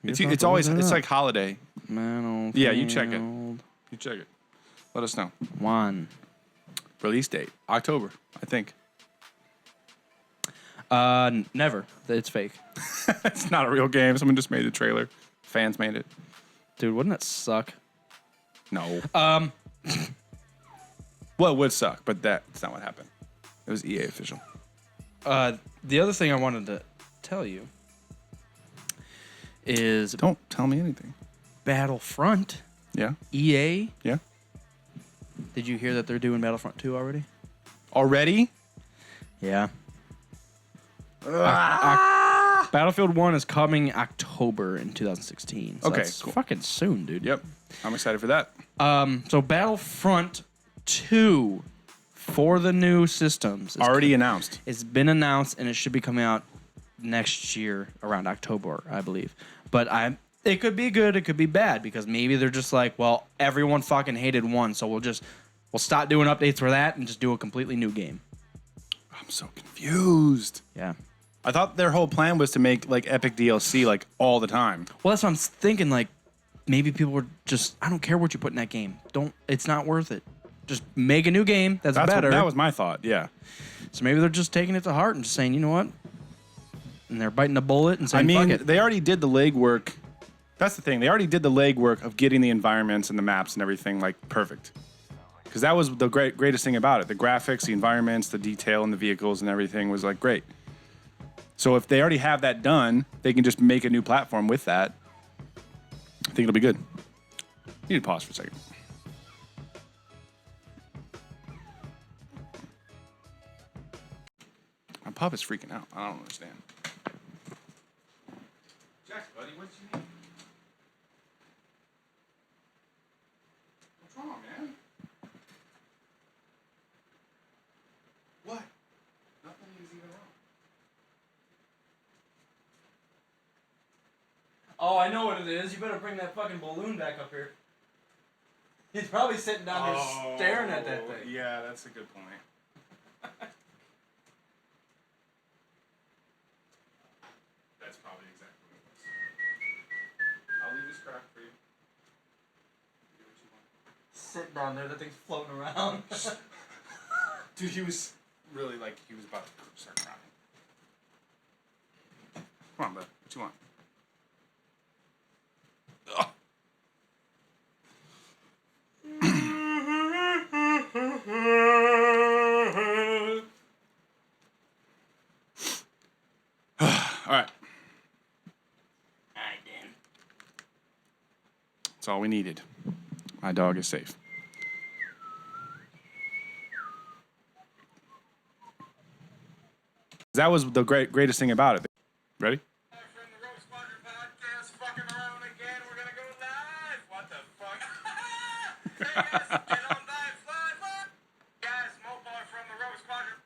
It's always, it's like holiday. Yeah, you check it. Battlefield You check it. Let us know. 1. Release date, October, I think. Never. It's fake. It's not a real game. Someone just made the trailer. Fans made it. Dude, wouldn't that suck? No. Well, it would suck, but that's not what happened. It was EA official. The other thing I wanted to tell you is Don't tell me anything. Battlefront. Yeah? EA. Yeah? Did you hear that they're doing Battlefront 2 already? Already? Yeah. Battlefield 1 is coming October in 2016. So Okay, that's cool. fucking soon, dude. Yep. I'm excited for that. So Battlefront 2 for the new systems is Already announced. It's been announced and it should be coming out next year around October, I believe. But it could be good, it could be bad because maybe they're just like, well, everyone fucking hated 1, so we'll stop doing updates for that and just do a completely new game. I'm so confused. Yeah. I thought their whole plan was to make like epic DLC like all the time. Well, that's what I'm thinking. Like, maybe people were just, I don't care what you put in that game. It's not worth it. Just make a new game that's better. That was my thought. Yeah. So maybe they're just taking it to heart and just saying, you know what? And they're biting the bullet and saying, I mean, fuck it. they already did the legwork. That's the thing. They already did the legwork of getting the environments and the maps and everything like perfect. Because that was the greatest thing about it. The graphics, the environments, the detail in the vehicles and everything was like great. So if they already have that done, they can just make a new platform with that. I think it'll be good. You need to pause for a second. My pup is freaking out. I don't understand. Jack, buddy, what you need? What's wrong, man? What? Nothing is even wrong. Oh, I know what it is. You better bring that fucking balloon back up here. He's probably sitting down there staring at that thing. Yeah, that's a good point. That's probably exactly what it was. I'll leave this crack for you. Do what you want. Sitting down there, that thing's floating around. Dude, he was really like, he was about to start crying. Come on, bud. What you want? Ugh. All right. That's all we needed. My dog is safe. That was the greatest thing about it. Ready? From the Rogue Squadron podcast, fucking around again. We're gonna go live. What the fuck? Hey guys, get on live, fly. Guys, Mopar from the Rogue Squadron.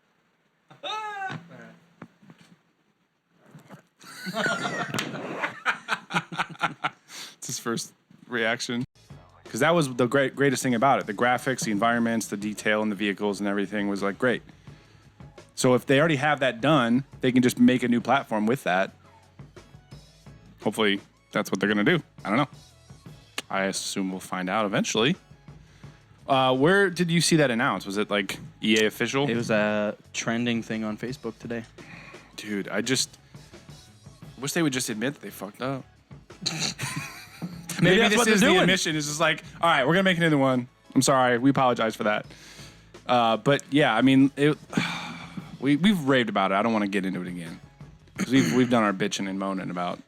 It's his first reaction. because that was the greatest thing about it. The graphics, the environments, the detail in the vehicles and everything was like great. So if they already have that done, they can just make a new platform with that. Hopefully that's what they're going to do. I don't know. I assume we'll find out eventually. Where did you see that announced? Was it like EA official? It was a trending thing on Facebook today. Dude, I just wish they would just admit that they fucked up. Maybe that's this what they're is the doing. admission. It's just like, all right, we're going to make another one. I'm sorry. We apologize for that. But yeah, I mean, we've raved about it. I don't want to get into it again. Because we've done our bitching and moaning about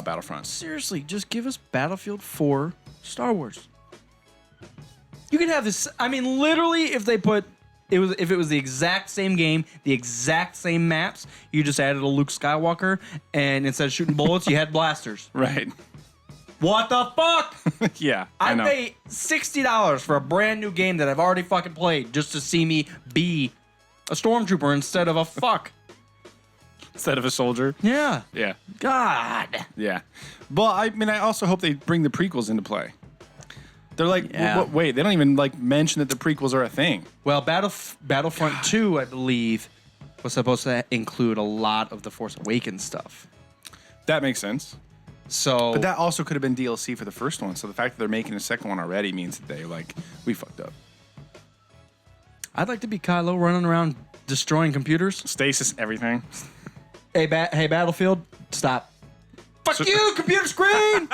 Battlefront. Seriously, just give us Battlefield 4 Star Wars. You could have this. I mean, literally, if it was the exact same game, the exact same maps, you just added a Luke Skywalker, and instead of shooting bullets, you had blasters. Right. What the fuck? Yeah, I know. pay $60 for a brand new game that I've already fucking played just to see me be a stormtrooper instead of a fuck. Instead of a soldier. Yeah. Yeah. God. Yeah. Well, I mean, I also hope they bring the prequels into play. They're like, Yeah. wait, they don't even like mention that the prequels are a thing. Well, Battlefront 2, I believe, was supposed to include a lot of the Force Awakens stuff. That makes sense. So, But that also could have been DLC for the first one. So the fact that they're making a second one already means that they we fucked up. I'd like to be Kylo running around destroying computers. Stasis, everything. Hey, Battlefield, stop. Fuck you, computer screen!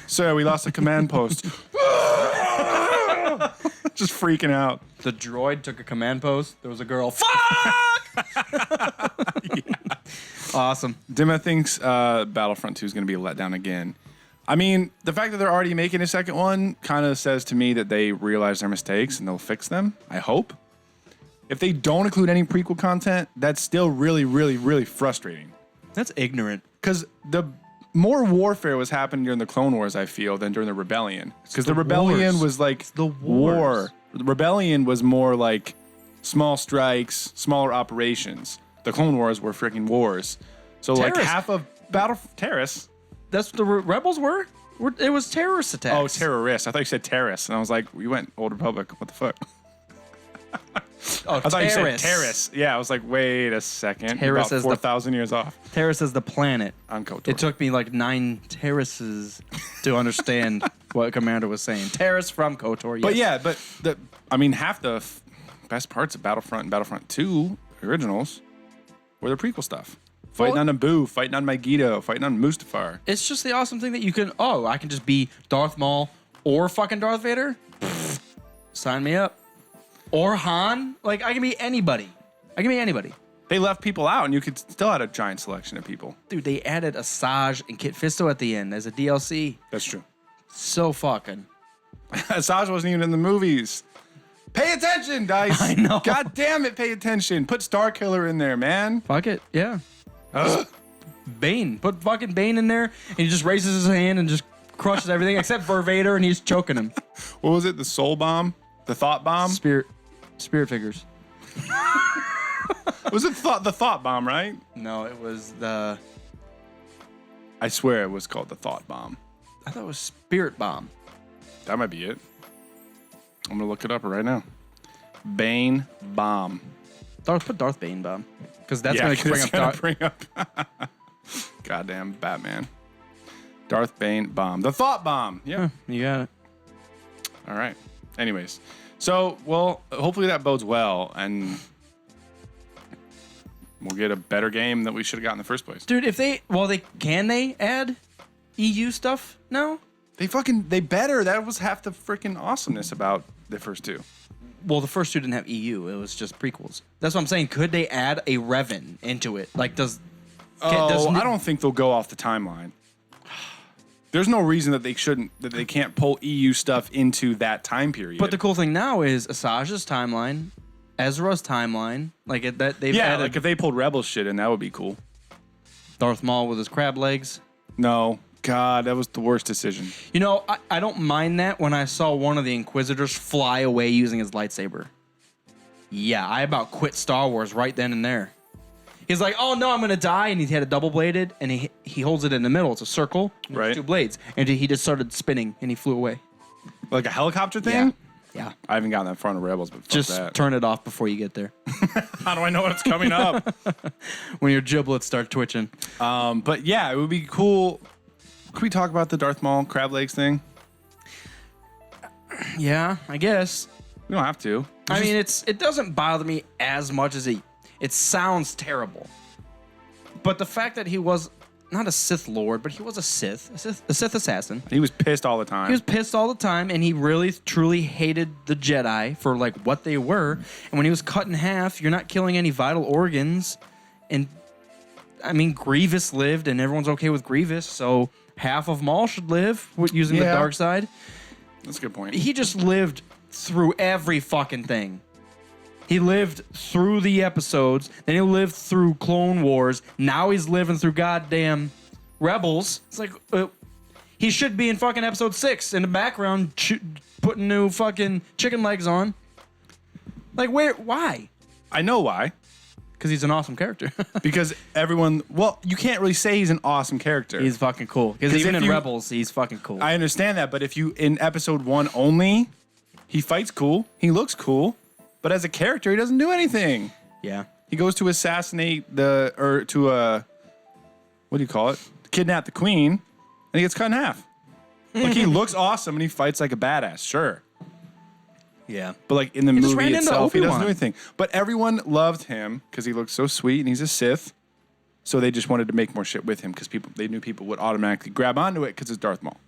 Sir, we lost a command post. Just freaking out. The droid took a command post. There was a girl. Fuck! Awesome. Dima thinks Battlefront 2 is going to be a letdown again. I mean, the fact that they're already making a second one kind of says to me that they realize their mistakes and they'll fix them. I hope. If they don't include any prequel content, that's still really, really, really frustrating. That's ignorant. Because the more warfare was happening during the Clone Wars, I feel, than during the Rebellion. Because the Rebellion wars. was like the war. wars. The Rebellion was more like small strikes, smaller operations. The Clone Wars were freaking wars. So like Terrorists. half of terrorists. That's what the rebels were? It was terrorist attacks. Oh, terrorists. I thought you said terrorists. And I was like, we went Old Republic. What the fuck? Oh, I thought you said terrorists. Yeah, I was like, wait a second. Terrace About is the- 4,000 years off Terrace is the planet. on KOTOR. It took me like 9 terraces to understand what Commander was saying. Terrace from KOTOR, yes. But yeah, half the best parts of Battlefront and Battlefront 2 originals were the prequel stuff. Fighting on Naboo, fighting on Megiddo, fighting on Mustafar. It's just the awesome thing that you can, I can just be Darth Maul or fucking Darth Vader. Pfft, sign me up. Or Han. Like, I can be anybody. They left people out, and you could still have a giant selection of people. Dude, they added Asajj and Kit Fisto at the end as a DLC. That's true. So fucking. Asajj wasn't even in the movies. Pay attention, Dice. I know. God damn it, pay attention. Put Starkiller in there, man. Fuck it, yeah. Ugh. Bane. Put fucking Bane in there, and he just raises his hand and just crushes everything except for Vader, and he's choking him. What was it? The Soul Bomb? The Thought Bomb? Spirit figures. Was it the Thought Bomb, right? No, it was the. I swear it was called the Thought Bomb. I thought it was Spirit Bomb. That might be it. I'm going to look it up right now. Bane Bomb. Put Darth Bane Bomb. Because that's Yeah, going to bring it's up gonna Darth. bring up goddamn Batman. Darth Bane Bomb. The Thought Bomb. Yeah. You got it. All right. Anyways. So, well, hopefully that bodes well, and we'll get a better game that we should have got in the first place. Dude, if they add EU stuff now? They better. That was half the freaking awesomeness about the first two. Well, the first two didn't have EU. It was just prequels. That's what I'm saying. Could they add a Revan into it? Like, I don't think they'll go off the timeline. There's no reason that they can't pull EU stuff into that time period. But the cool thing now is Asajj's timeline, Ezra's timeline, like that they've added like if they pulled Rebel shit in, that would be cool. Darth Maul with his crab legs. No, God, that was the worst decision. You know, I don't mind that when I saw one of the Inquisitors fly away using his lightsaber. Yeah, I about quit Star Wars right then and there. He's like, oh no, I'm gonna die, and he had a double-bladed, and he holds it in the middle. It's a circle, and there's Right. 2 blades, and he just started spinning, and he flew away. Like a helicopter thing? Yeah. I haven't gotten that far in Rebels, but fuck Just that. turn it off before you get there. How do I know what's coming up? When your giblets start twitching. But yeah, it would be cool. Can we talk about the Darth Maul crab legs thing? Yeah, I guess. We don't have to. I mean, it doesn't bother me as much as it sounds terrible. But the fact that he was not a Sith Lord, but he was a Sith assassin. He was pissed all the time. He was pissed all the time, and he really, truly hated the Jedi for like what they were. And when he was cut in half, you're not killing any vital organs. And I mean, Grievous lived, and everyone's okay with Grievous, so half of Maul should live using the dark side. That's a good point. He just lived through every fucking thing. He lived through the episodes, then he lived through Clone Wars. Now he's living through goddamn Rebels. It's like he should be in fucking episode 6 in the background, putting new fucking chicken legs on. Like, why? I know why. Because he's an awesome character. Because everyone, well, you can't really say he's an awesome character. He's fucking cool. Because even in Rebels, he's fucking cool. I understand that, but if you, in episode 1 only, he fights cool, he looks cool, but as a character, he doesn't do anything. Yeah. He goes to assassinate what do you call it? Kidnap the queen, and he gets cut in half. Like, he looks awesome, and he fights like a badass, sure. Yeah. But like in the just movie ran into itself, he doesn't Obi-Wan. do anything. But everyone loved him because he looked so sweet and he's a Sith. So they just wanted to make more shit with him because they knew people would automatically grab onto it because it's Darth Maul.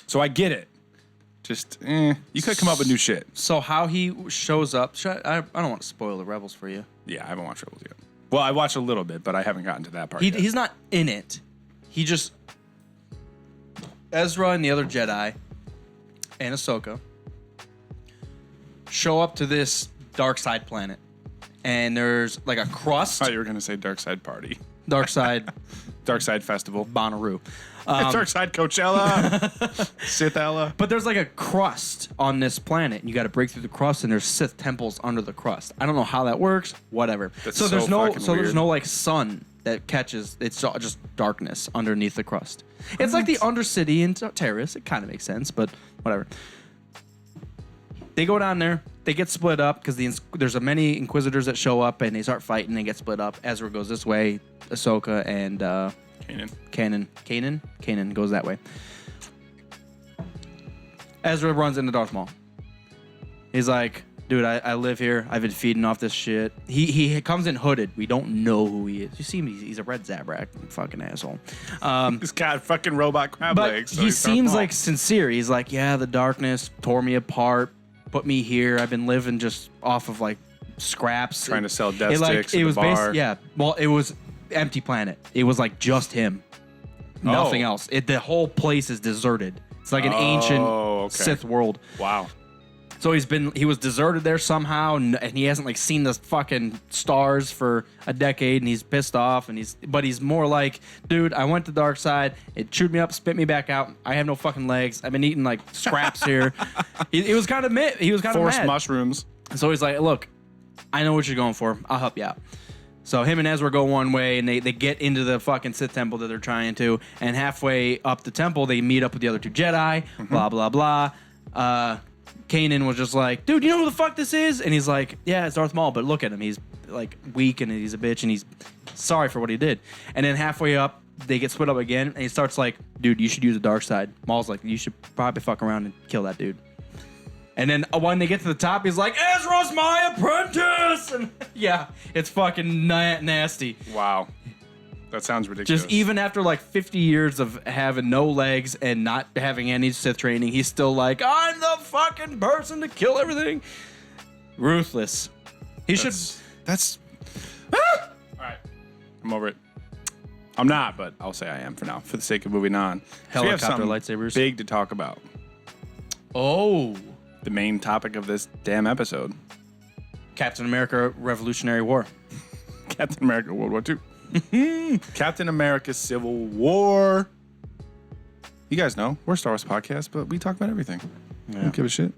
So I get it. Just you could come up with new shit. So how he shows up, I don't want to spoil the Rebels for you. Yeah, I haven't watched Rebels yet. Well, I watched a little bit, but I haven't gotten to that part yet. He's not in it. He just Ezra and the other Jedi and Ahsoka show up to this dark side planet, and there's like a crust. I thought you were gonna say Dark Side Party, Dark side Dark Side Festival, Bonnaroo. Dark Side Coachella, Sith Ella. But there's like a crust on this planet, and you got to break through the crust, and there's Sith temples under the crust. I don't know how that works. Whatever. That's so there's so no fucking there's weird. no like sun that catches. It's just darkness underneath the crust. It's like the Undercity in Terrace. It kind of makes sense, but whatever. They go down there. They get split up because there's many Inquisitors that show up, and they start fighting. They get split up. Ezra goes this way. Ahsoka and Kanan goes that way. Ezra runs into Darth Maul. He's like, dude, I live here. I've been feeding off this shit. He comes in hooded. We don't know who he is. You see him, he's a red Zabrak. Fucking asshole. He's got fucking robot crab But legs. so he he's Darth seems Maul. like sincere. He's like, yeah, the darkness tore me apart, put me here. I've been living just off of like scraps. Trying to sell death sticks at it the was bar. yeah. Well, it was empty planet. It was like just him. Nothing else. The whole place is deserted. It's like an ancient okay. Sith world. Wow. So he was deserted there somehow, and he hasn't like seen the fucking stars for a decade, and he's pissed off, but he's more like, dude, I went to the dark side, it chewed me up, spit me back out. I have no fucking legs. I've been eating like scraps here. He was kind of Forced mad. mushrooms. So he's like, look, I know what you're going for. I'll help you out. So him and Ezra go one way, and they get into the fucking Sith temple that they're trying to, and halfway up the temple, they meet up with the other two Jedi, blah, blah, blah. Kanan was just like, dude, you know who the fuck this is? And he's like, yeah, it's Darth Maul, but look at him. He's like weak, and he's a bitch, and he's sorry for what he did. And then halfway up, they get split up again, and he starts like, dude, you should use the dark side. Maul's like, you should probably fuck around and kill that dude. And then when they get to the top, he's like, Ezra's my apprentice! And yeah, it's fucking nasty. Wow. That sounds ridiculous. Just even after like 50 years of having no legs and not having any Sith training, he's still like, I'm the fucking person to kill everything. Ruthless. That's. All right. I'm over it. I'm not, but I'll say I am for now, for the sake of moving on. So we have Helicopter something lightsabers. big to talk about. Oh. The main topic of this damn episode. Captain America Revolutionary War. Captain America World War II. Captain America Civil War. You guys know, we're a Star Wars podcast, but we talk about everything. Yeah. Don't give a shit.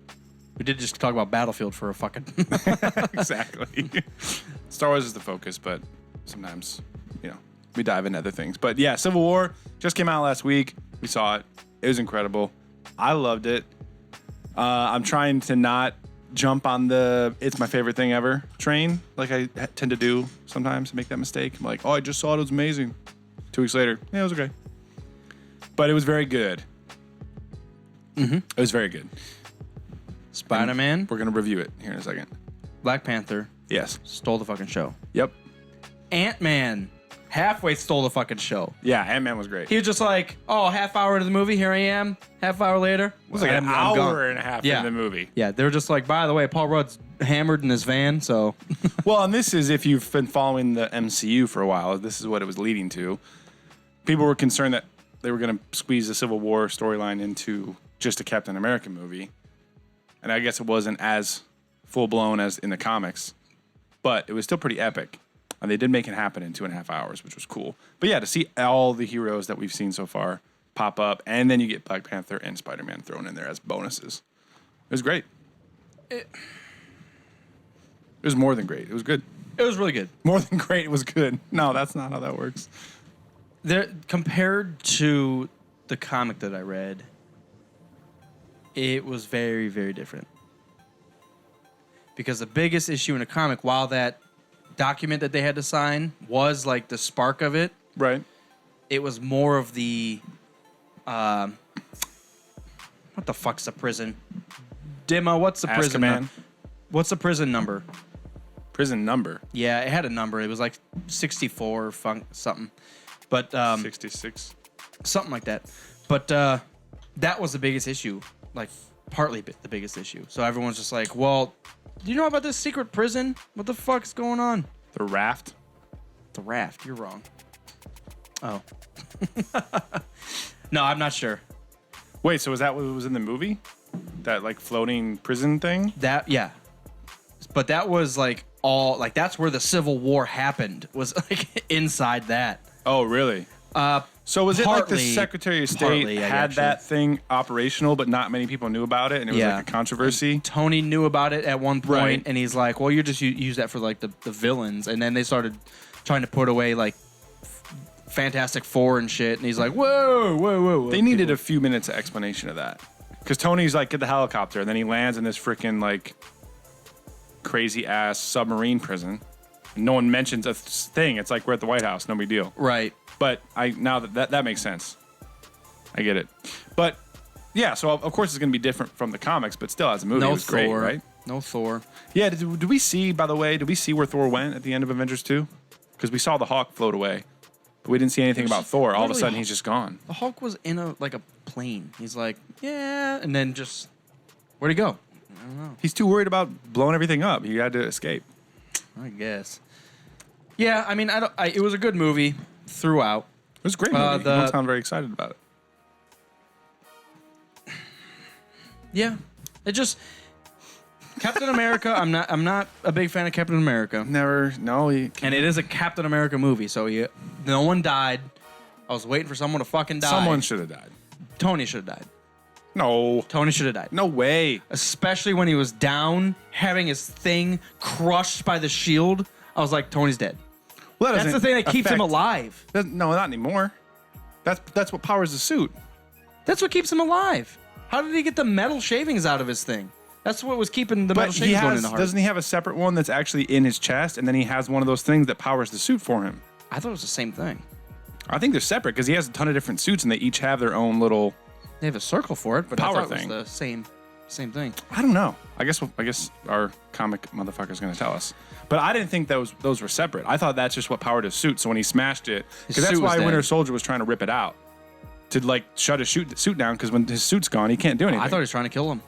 We did just talk about Battlefield for a fucking... Exactly. Star Wars is the focus, but sometimes, we dive into other things. But yeah, Civil War just came out last week. We saw it. It was incredible. I loved it. I'm trying to not jump on the "it's my favorite thing ever" train like I tend to do sometimes. Make that mistake. I'm like, oh, I just saw it. It was amazing. 2 weeks later, yeah, it was okay. But it was very good. Mm-hmm. It was very good. Spider-Man, We're going to review it here in a second. Black Panther Yes. stole the fucking show. Yep. Ant-Man halfway stole the fucking show. Yeah, Ant-Man was great. He was just like, oh, half hour into the movie, here I am. Half hour later. It was like an I'm gone. hour and a half Yeah. in the movie. Yeah, they were just like, by the way, Paul Rudd's hammered in his van, so. Well, and this is, if you've been following the MCU for a while, this is what it was leading to. People were concerned that they were going to squeeze the Civil War storyline into just a Captain America movie. And I guess it wasn't as full-blown as in the comics. But it was still pretty epic. And they did make it happen in 2.5 hours, which was cool. But yeah, to see all the heroes that we've seen so far pop up, and then you get Black Panther and Spider-Man thrown in there as bonuses. It was great. It was more than great. It was good. It was really good. More than great, it was good. No, that's not how that works. There, compared to the comic that I read, it was very, very different. Because the biggest issue in the comic, while that document that they had to sign was like the spark of it, Right. it was more of the what the fuck's the prison? Dima, what's the prison? Azkaban. What's the prison number? Prison number. Yeah, it had a number. It was like 64 or something. But 66. something like that. But that was the biggest issue, like partly the biggest issue. So everyone's just like, well, do you know about this secret prison? What the fuck's going on? The Raft. The Raft. You're wrong. Oh. No, I'm not sure. Wait, so was that what was in the movie? That like floating prison thing? That, yeah. But that was like all, like that's where the Civil War happened, was like inside that. Oh, really? So was it like the Partly- Secretary of State partly, had actually. that thing operational, but not many people knew about it, and it was Yeah. like a controversy? Tony knew about it at one point, Right. and he's like, well, you just use that for like the villains. And then they started trying to put away like Fantastic Four and shit. And he's like, whoa. They needed a few minutes of explanation of that. Because Tony's like, get the helicopter, and then he lands in this freaking like crazy ass submarine prison. And no one mentions a thing. It's like we're at the White House, no big deal. Right. But now that makes sense. I get it. But yeah, so of course it's going to be different from the comics, but still as a movie, it No was Thor. great, right? No Thor. Yeah. Did we see? By the way, did we see where Thor went at the end of Avengers 2? Because we saw the Hawk float away, but we didn't see anything about Thor. All of a literally sudden, he's just gone. The Hulk was in a plane. He's like, yeah, and then just where'd he go? He's too worried about blowing everything up. He had to escape. I guess. Yeah, I mean, it was a good movie throughout. It was a great movie. You the- don't sound very excited about it. Yeah, it just Captain America. I'm not a big fan of Captain America, Never. No. and it is a Captain America movie. So no one died. I was waiting for someone to fucking die. Someone should have died. Tony should have died. No. Tony should have died. No way. Especially when he was down, having his thing crushed by the shield. I was like, Tony's dead. Well, That's the thing that keeps him alive. No, not anymore. That's what powers the suit. That's what keeps him alive. How did he get the metal shavings out of his thing? That's what was keeping the metal But he shavings going in has, the heart. doesn't he have a separate one that's actually in his chest, and then he has one of those things that powers the suit for him? I thought it was the same thing. I think they're separate because he has a ton of different suits, and they each have their own little. They have a circle for it, but Power I thought thing. it was the same thing. I don't know. I guess our comic motherfucker's gonna tell us. But I didn't think those were separate. I thought that's just what powered his suit. So when he smashed it, His because that's suit was why dead. Winter Soldier was trying to rip it out to like shut his suit down. Because when his suit's gone, he can't do anything. I thought he was trying to kill him.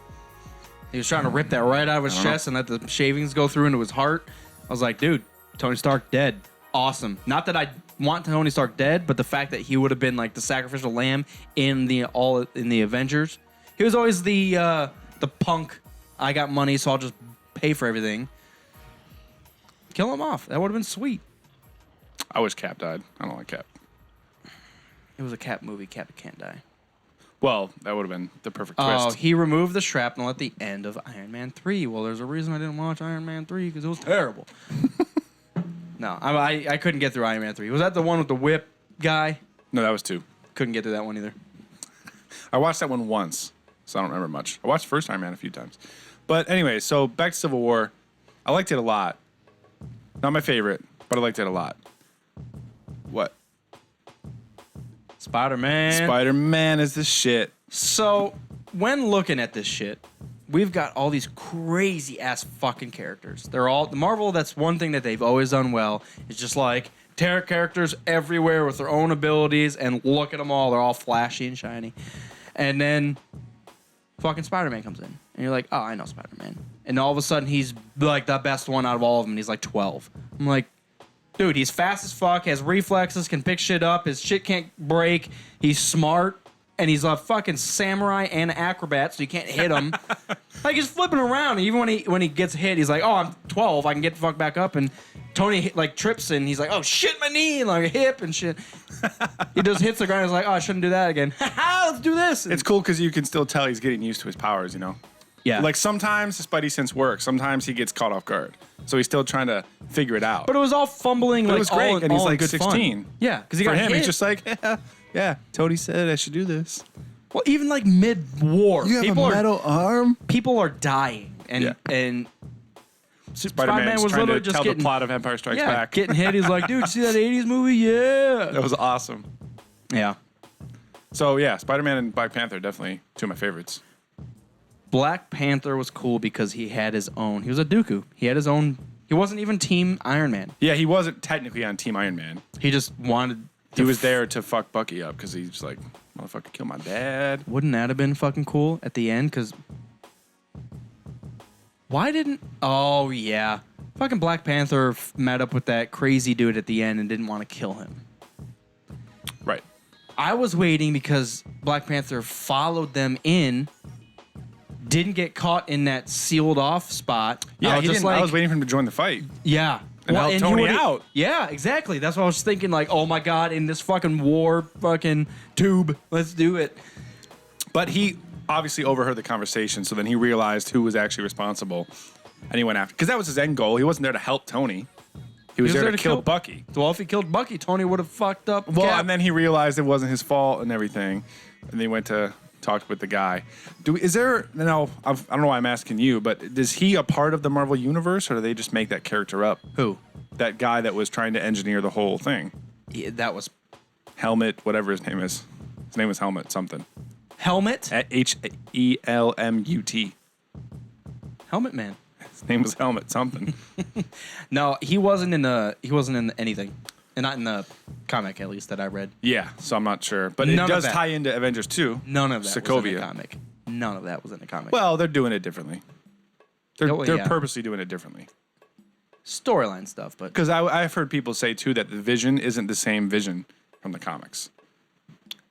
He was trying to rip that right out of his chest and let the shavings go through into his heart. I was like, dude, Tony Stark dead. Awesome. Not that I want Tony Stark dead, but the fact that he would have been like the sacrificial lamb in the Avengers. He was always the punk. I got money, so I'll just pay for everything. Kill him off. That would have been sweet. I wish Cap died. I don't like Cap. It was a Cap movie. Cap can't die. Well, that would have been the perfect Oh, twist. he removed the shrapnel at the end of Iron Man 3. Well, there's a reason I didn't watch Iron Man 3 because it was terrible. No, I couldn't get through Iron Man 3. Was that the one with the whip guy? No, that was 2. Couldn't get through that one either. I watched that one once. so I don't remember much. I watched the first Iron Man a few times. But anyway, so back to Civil War. I liked it a lot. Not my favorite, but I liked it a lot. What? Spider-Man. Spider-Man is the shit. So, when looking at this shit, we've got all these crazy ass fucking characters. They're all Marvel. That's one thing that they've always done well. It's just like characters everywhere with their own abilities, and look at them all. They're all flashy and shiny. And then fucking Spider-Man comes in, and you're like, oh, I know Spider-Man. And all of a sudden, he's like the best one out of all of them. And he's like 12. I'm like, dude, he's fast as fuck, has reflexes, can pick shit up. His shit can't break. He's smart. And he's a fucking samurai and acrobat, so you can't hit him. Like, he's flipping around. And even when he gets hit, he's like, oh, I'm 12. I can get the fuck back up. And Tony, like, trips and he's like, oh, shit, my knee, and like, hip and shit. He just hits the ground. He's like, oh, I shouldn't do that again. Let's do this. It's cool because you can still tell he's getting used to his powers, you know? Yeah. Like, sometimes his Spidey sense works. Sometimes he gets caught off guard. So he's still trying to figure it out. But it was all fumbling, like, it was great, all, and he's all in like good 16. Fun. Yeah, because he For got him, hit. he's just like, yeah, Tony said I should do this. Well, even like mid-war, arm? people are dying, and Yeah. and Spider-Man's was trying literally to just tell getting the plot of Empire Strikes yeah, Back. getting hit. He's like, dude, see that '80s movie? Yeah, That was awesome. yeah. So, yeah, Spider-Man and Black Panther, definitely two of my favorites. Black Panther was cool because he had his own. He was a Dooku. He had his own. He wasn't even Team Iron Man. Yeah, he wasn't technically on Team Iron Man. He just wanted. He was there to fuck Bucky up because he's like, motherfucker, kill my dad. Wouldn't that have been fucking cool at the end? Because why didn't? Oh yeah, fucking Black Panther met up with that crazy dude at the end and didn't want to kill him. Right. I was waiting because Black Panther followed them in, didn't get caught in that sealed off spot. Yeah, I I was waiting for him to join the fight. Yeah. And help he Tony would've- out. Yeah, exactly. That's what I was thinking. Like, oh my god, in this fucking war fucking tube, let's do it. But he obviously overheard the conversation, so then he realized who was actually responsible, and he went after. Because that was his end goal. He wasn't there to help Tony. He was there to kill Bucky. Well, if he killed Bucky, Tony would have fucked up. Well, Cap. and then he realized it wasn't his fault and everything, and then he went to talk with the guy. I don't know why I'm asking you, but is he a part of the Marvel Universe, or do they just make that character up? Who? That guy that was trying to engineer the whole thing. Yeah, that was Helmet, whatever his name is. His name was Helmet something. Helmet. Helmut. Helmet Man. His name was Helmet something. No, he wasn't in anything, and not in the comic at least that I read. Yeah, so I'm not sure. But None it of does that. tie into Avengers 2. None of that was in Sokovia. the comic. None of that was in the comic. Well, they're doing it differently. They're yeah. purposely doing it differently. Storyline stuff, but Because I've heard people say, too, that the Vision isn't the same Vision from the comics.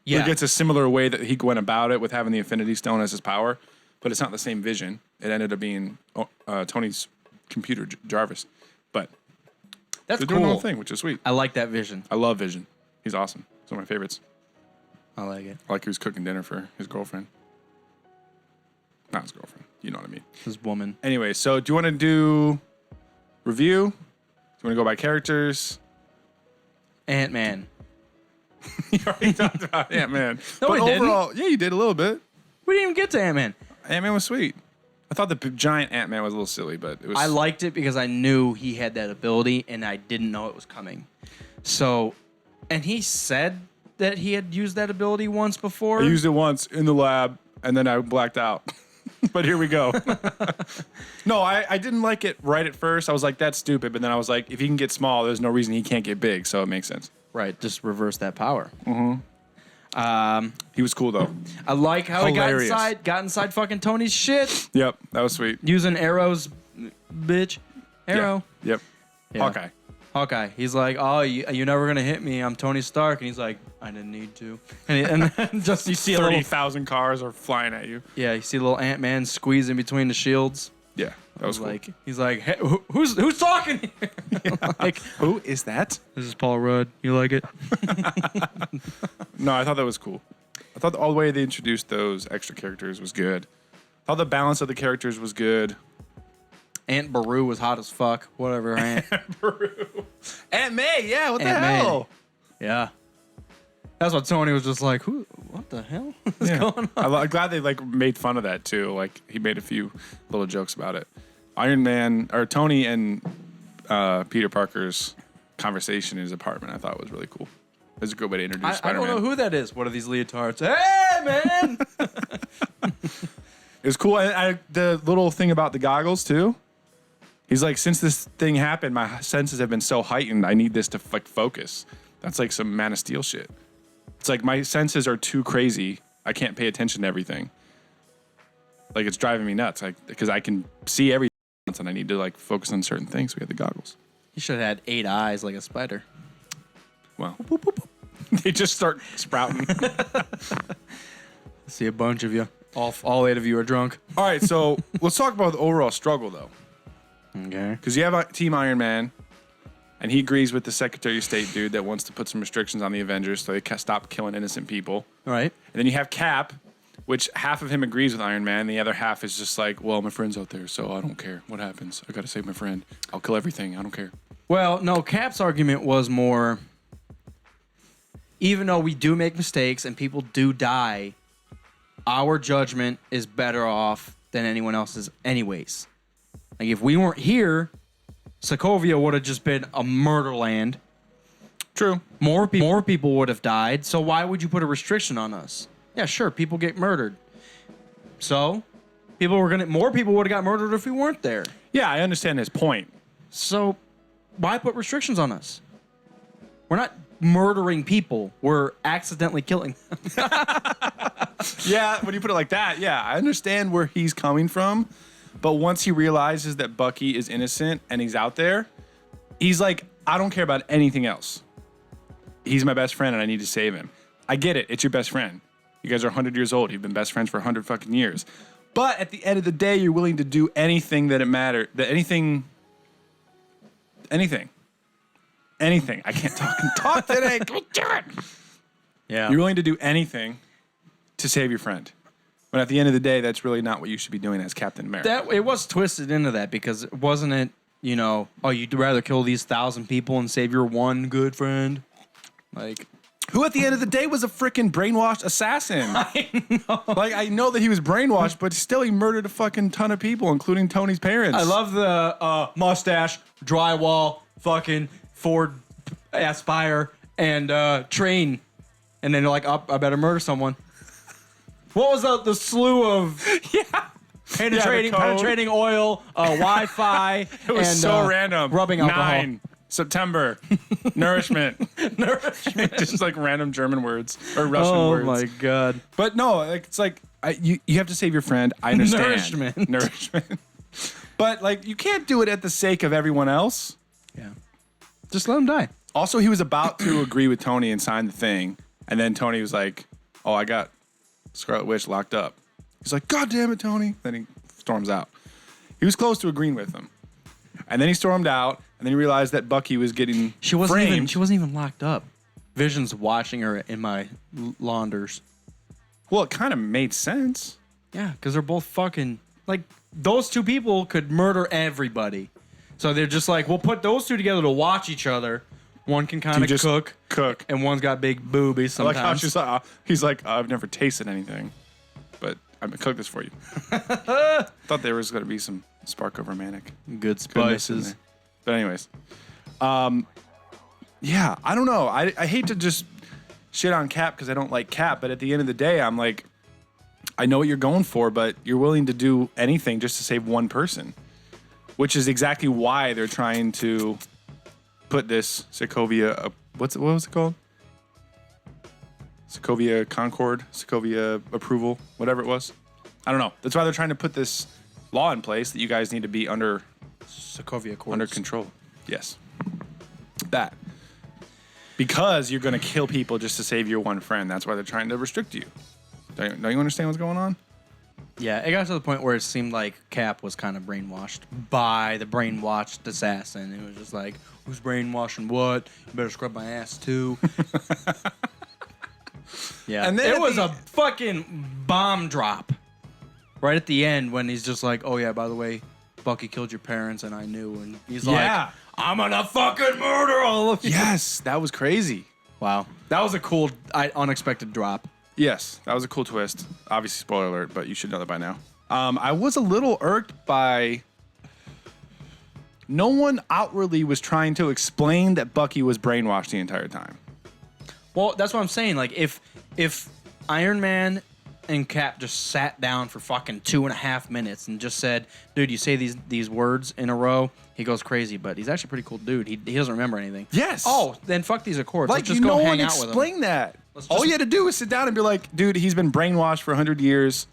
yeah, Like, it's a similar way that he went about it with having the Infinity Stone as his power, but it's not the same Vision. It ended up being Tony's computer, Jarvis. But that's they're cool. doing the whole thing, which is sweet. I like that vision. I love Vision. He's awesome. He's one of my favorites. I like it. I like he was cooking dinner for his girlfriend. Not his girlfriend. You know what I mean. This woman. Anyway, so do you want to do review? Do you want to go by characters? Ant-Man. You already talked about Ant-Man. No, but we didn't. overall, yeah, you did a little bit. We didn't even get to Ant-Man. Ant-Man was sweet. I thought the giant Ant-Man was a little silly, but it was. I liked it because I knew he had that ability and I didn't know it was coming. So, and he said that he had used that ability once before. I used it once in the lab, and then I blacked out. But here we go. No, I didn't like it right at first. I was like, that's stupid. But then I was like, if he can get small, there's no reason he can't get big. So it makes sense. Right, just reverse that power. He was cool, though. I like how Hilarious. he got inside fucking Tony's shit Yep, that was sweet. using arrows, bitch. Arrow. Yeah. Yep. Yeah. Hawkeye. Hawkeye. He's like, oh, you're never gonna hit me. I'm Tony Stark, and he's like, I didn't need to. And then just you see a little, 30,000 cars are flying at you. yeah, you see a little Ant-Man squeezing between the shields. Yeah, that was cool. Like, he's like, hey, who's talking here? Like, Who is that? this is Paul Rudd. You like it? No, I thought that was cool. I thought all the way they introduced those extra characters was good. I thought the balance of the characters was good. Aunt Beru was hot as fuck. Whatever, Aunt. Aunt May, yeah, what the Aunt May. hell? Yeah. That's what Tony was just like, who? What the hell is going on? I'm glad they like made fun of that too. Like he made a few little jokes about it. Iron Man or Tony and Peter Parker's conversation in his apartment, I thought was really cool. It was a good way to introduce I Spider-Man. don't know who that is. What are these leotards? Hey, man! It was cool. The little thing about the goggles too. He's like, since this thing happened, my senses have been so heightened. I need this to like focus. That's like some Man of Steel shit. It's like my senses are too crazy. I can't pay attention to everything. Like it's driving me nuts. Because I can see everything, and I need to like focus on certain things. We have the goggles. He should have had 8 eyes like a spider. Well, they just start sprouting. See a bunch of you. All 8 of you are drunk. All right, so let's talk about the overall struggle though. Okay. Because you have a Team Iron Man, and he agrees with the Secretary of State dude that wants to put some restrictions on the Avengers so they can stop killing innocent people. All right. And then you have Cap, which half of him agrees with Iron Man, the other half is just like, well, my friend's out there, so I don't care what happens. I gotta save my friend. I'll kill everything. I don't care. Well, no, Cap's argument was more, even though we do make mistakes and people do die, our judgment is better off than anyone else's anyways. Like, if we weren't here, Sokovia would have just been a murder land. True. More people would have died, so why would you put a restriction on us? Yeah, sure, people get murdered. So, more people would have got murdered if we weren't there. Yeah, I understand his point. So, why put restrictions on us? We're not murdering people. We're accidentally killing them. Yeah, when you put it like that, yeah, I understand where he's coming from. But once he realizes that Bucky is innocent and he's out there, he's like, I don't care about anything else. He's my best friend and I need to save him. I get it. It's your best friend. You guys are 100 years old. You've been best friends for 100 fucking years. But at the end of the day, you're willing to do anything that it matters. Anything. I can't talk today. Yeah. You're willing to do anything to save your friend. But at the end of the day, that's really not what you should be doing as Captain America. It was twisted into that because wasn't it, you'd rather kill these 1,000 people and save your one good friend? Like, who at the end of the day was a freaking brainwashed assassin. I know. Like, I know that he was brainwashed, but still he murdered a fucking ton of people, including Tony's parents. I love the mustache, drywall, fucking Ford Aspire, and train. And then they're like, oh, I better murder someone. What was the slew of penetrating oil, Wi-Fi, it was and so random. Rubbing alcohol. 9 September. Nourishment. Just like random German words or Russian words. Oh my god. But no, like it's like you have to save your friend. I understand. Nourishment. But like you can't do it at the sake of everyone else. Yeah. Just let him die. Also, he was about to agree with Tony and sign the thing, and then Tony was like, "Oh, I got Scarlet Witch locked up." He's like, "God damn it, Tony!" Then he storms out. He was close to agreeing with him, and then he stormed out, and then he realized that Bucky was getting She wasn't framed. even locked up. Vision's watching her in my launders. Well, it kind of made sense. Yeah, because they're both fucking like those two people could murder everybody. So they're just like, we'll put those two together to watch each other. One can kind of just cook, and one's got big boobies I like how sometimes. he's like, I've never tasted anything, but I'm gonna cook this for you. Thought there was gonna be some spark of romantic Good goodness in spices. there. But anyways, yeah, I don't know. I hate to just shit on Cap because I don't like Cap, but at the end of the day, I'm like, I know what you're going for, but you're willing to do anything just to save one person, which is exactly why they're trying to put this Sokovia, what was it called? Sokovia Concord, Sokovia approval, whatever it was. I don't know. That's why they're trying to put this law in place that you guys need to be under Sokovia Accords. under control. Yes. That. Because you're going to kill people just to save your one friend. That's why they're trying to restrict you. Don't you understand what's going on? Yeah, it got to the point where it seemed like Cap was kind of brainwashed by the brainwashed assassin. It was just like, who's brainwashing what? You better scrub my ass too. Yeah, And then it was a fucking bomb drop right at the end when he's just like, oh yeah, by the way, Bucky killed your parents and I knew. And he's Yeah. like, I'm gonna fucking murder all of you. Yes, that was crazy. Wow. That was a cool, unexpected drop. Yes, that was a cool twist. Obviously, spoiler alert, but you should know that by now. I was a little irked by. No one outwardly was trying to explain that Bucky was brainwashed the entire time. Well, that's what I'm saying. Like, if Iron Man and Cap just sat down for fucking 2.5 minutes and just said, dude, you say these words in a row, he goes crazy, but he's actually a pretty cool dude. He doesn't remember anything. Yes. Oh, then fuck these Accords. Like, Let's just no go one hang out with him. explained that. Let's All just- you had to do was sit down and be like, dude, he's been brainwashed for 100 years.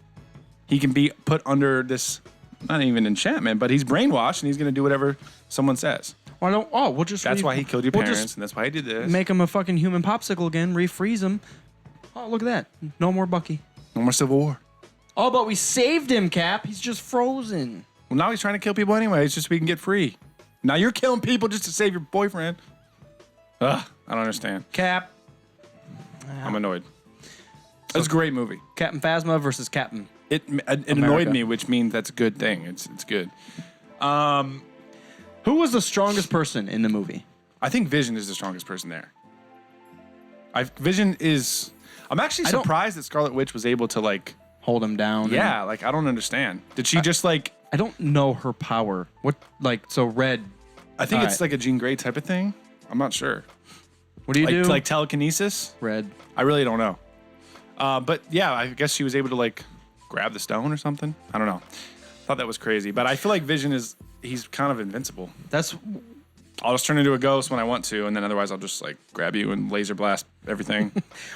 He can be put under this, not even enchantment, but he's brainwashed and he's going to do whatever someone says. Why don't? Oh, we'll just. That's why he killed your we'll parents, just and that's why he did this. make him a fucking human popsicle again. Refreeze him. Oh, look at that. No more Bucky. No more Civil War. Oh, but we saved him, Cap. He's just frozen. Well, now he's trying to kill people anyway. It's just so we can get free. Now you're killing people just to save your boyfriend. Ugh, I don't understand. Cap. I'm annoyed. It's a great movie. Captain Phasma versus Captain. It annoyed me, which means that's a good thing. It's good. Who was the strongest person in the movie? I think Vision is the strongest person there. Vision is. I'm actually I don't- surprised that Scarlet Witch was able to like. Hold him down. Yeah, like I don't understand. Did she just like? I don't know her power. What, like, so Red, I think All it's right. like a Jean Grey type of thing. I'm not sure. what do you do? Like telekinesis. Red. I really don't know. But yeah, I guess she was able to like grab the stone or something. I don't know. Thought that was crazy. But I feel like Vision he's kind of invincible. That's, I'll just turn into a ghost when I want to, and then otherwise I'll just like grab you and laser blast everything.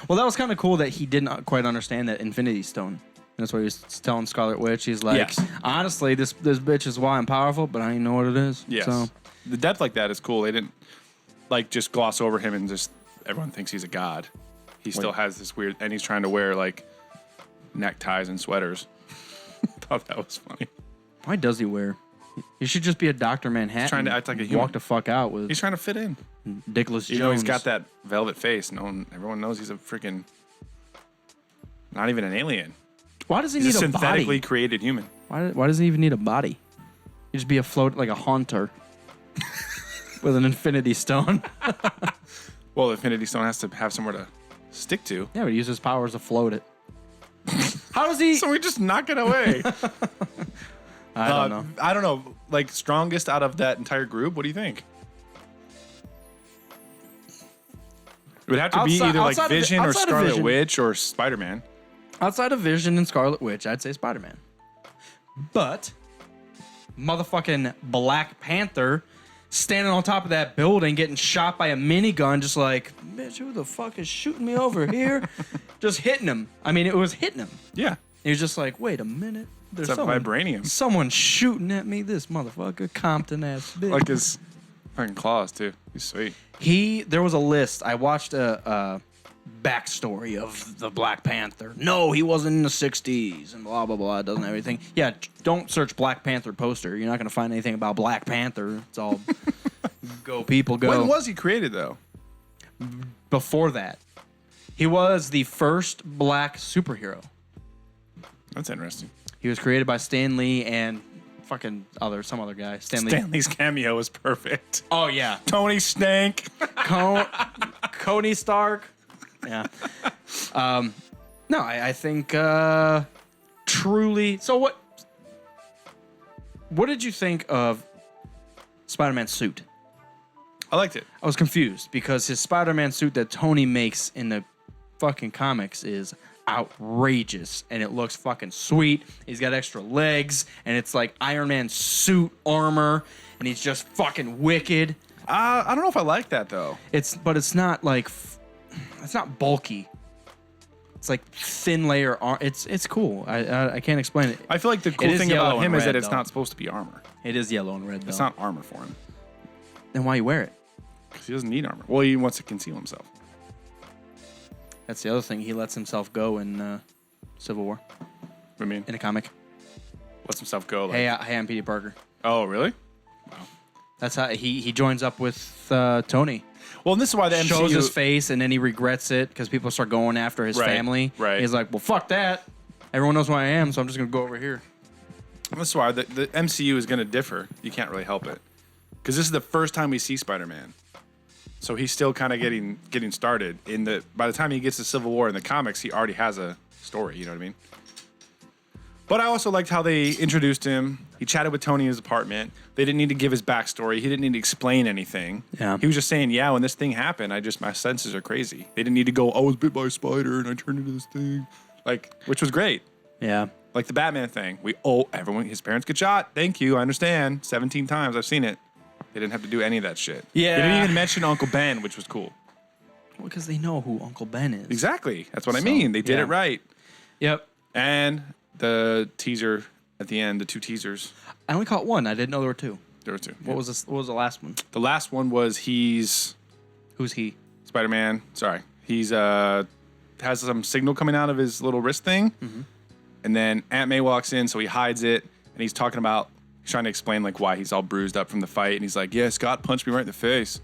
well, that was kind of cool that he didn't quite understand that Infinity Stone. That's what he was telling Scarlet Witch. He's like, Yes. honestly, this bitch is why I'm powerful, but I didn't know what it is. Yes. So, The depth like that is cool. They didn't like just gloss over him and just everyone thinks he's a god. He still has this weird, and he's trying to wear like neckties and sweaters. Thought that was funny. why does he wear? He should just be a Dr. Manhattan. trying to act like a and human. Walk the fuck out with He's trying to fit in. Dickless You Jones. know, he's got that velvet face. Everyone knows he's a freaking, not even an alien. Why does he He's a need a synthetically body? created human. Why does he even need a body? He just be afloat like a haunter with an Infinity Stone. Well, Infinity Stone has to have somewhere to stick to. Yeah, but he uses his powers to float it. How does he? So we just knock it away. I don't know. I don't know. Like strongest out of that entire group. What do you think? It would have to be Outside- either like outside of- Vision or outside of Scarlet Vision. Witch or Spider-Man. Outside of Vision and Scarlet Witch, I'd say Spider-Man. But motherfucking Black Panther standing on top of that building getting shot by a minigun, just like, bitch, who the fuck is shooting me over here? Just hitting him. I mean, it was hitting him. Yeah. He was just like, wait a minute. There's It's a vibranium. Someone shooting at me, this motherfucker, Compton ass bitch. Like his fucking claws too. He's sweet. There was a list. I watched a backstory of the Black Panther. No, he wasn't in the 60s and blah, blah, blah. It doesn't have anything. Yeah, don't search Black Panther poster. You're not going to find anything about Black Panther. It's all go people go. When was he created though? Before that, he was the first black superhero. That's interesting. He was created by Stan Lee and fucking some other guy. Stan Lee. Stanley's cameo was perfect. Oh, yeah. Tony Stank. Coney Stark. Yeah. No, I think truly. So what did you think of Spider-Man's suit? I liked it. I was confused because his Spider-Man suit that Tony makes in the fucking comics is outrageous and it looks fucking sweet. He's got extra legs and it's like Iron Man suit armor and he's just fucking wicked. I don't know if I like that though. But it's not like it's not bulky. It's like thin layer. It's cool. I can't explain it. I feel like the cool is thing yellow about him and is that red, it's though. not supposed to be armor. It is yellow and red though. It's not armor for him Then why you wear it? because he doesn't need armor. Well, he wants to conceal himself. That's the other thing. He lets himself go in Civil War I mean, in a comic. lets himself go. Like, Hey, I'm Peter Parker. oh, really? That's how he joins up with Tony. Well, and this is why the Shows MCU his face and then he regrets it because people start going after his Right, family. right. He's like, well, fuck that. Everyone knows who I am, so I'm just gonna go over here. This is why the MCU is going to differ. You can't really help it because this is the first time we see Spider-Man. So he's still kind of getting started. By the time he gets to Civil War in the comics, he already has a story. You know what I mean? But I also liked how they introduced him. He chatted with Tony in his apartment. They didn't need to give his backstory. He didn't need to explain anything. Yeah. He was just saying, yeah, when this thing happened, my senses are crazy. They didn't need to go, I was bit by a spider and I turned into this thing. Which was great. Yeah. Like the Batman thing. His parents get shot. Thank you. I understand. 17 times. I've seen it. They didn't have to do any of that shit. Yeah. They didn't even mention Uncle Ben, which was cool. Well, because they know who Uncle Ben is. Exactly. That's what I mean. They did it right. Yep. And the teaser at the end, the 2 teasers. I only caught one. I didn't know there were 2. There were 2. What was this? What was the last one? The last one was Who's he? Spider-Man. Sorry. He's has some signal coming out of his little wrist thing. Mm-hmm. And then Aunt May walks in, so he hides it. And he's trying to explain why he's all bruised up from the fight. And he's like, yeah, Scott punched me right in the face.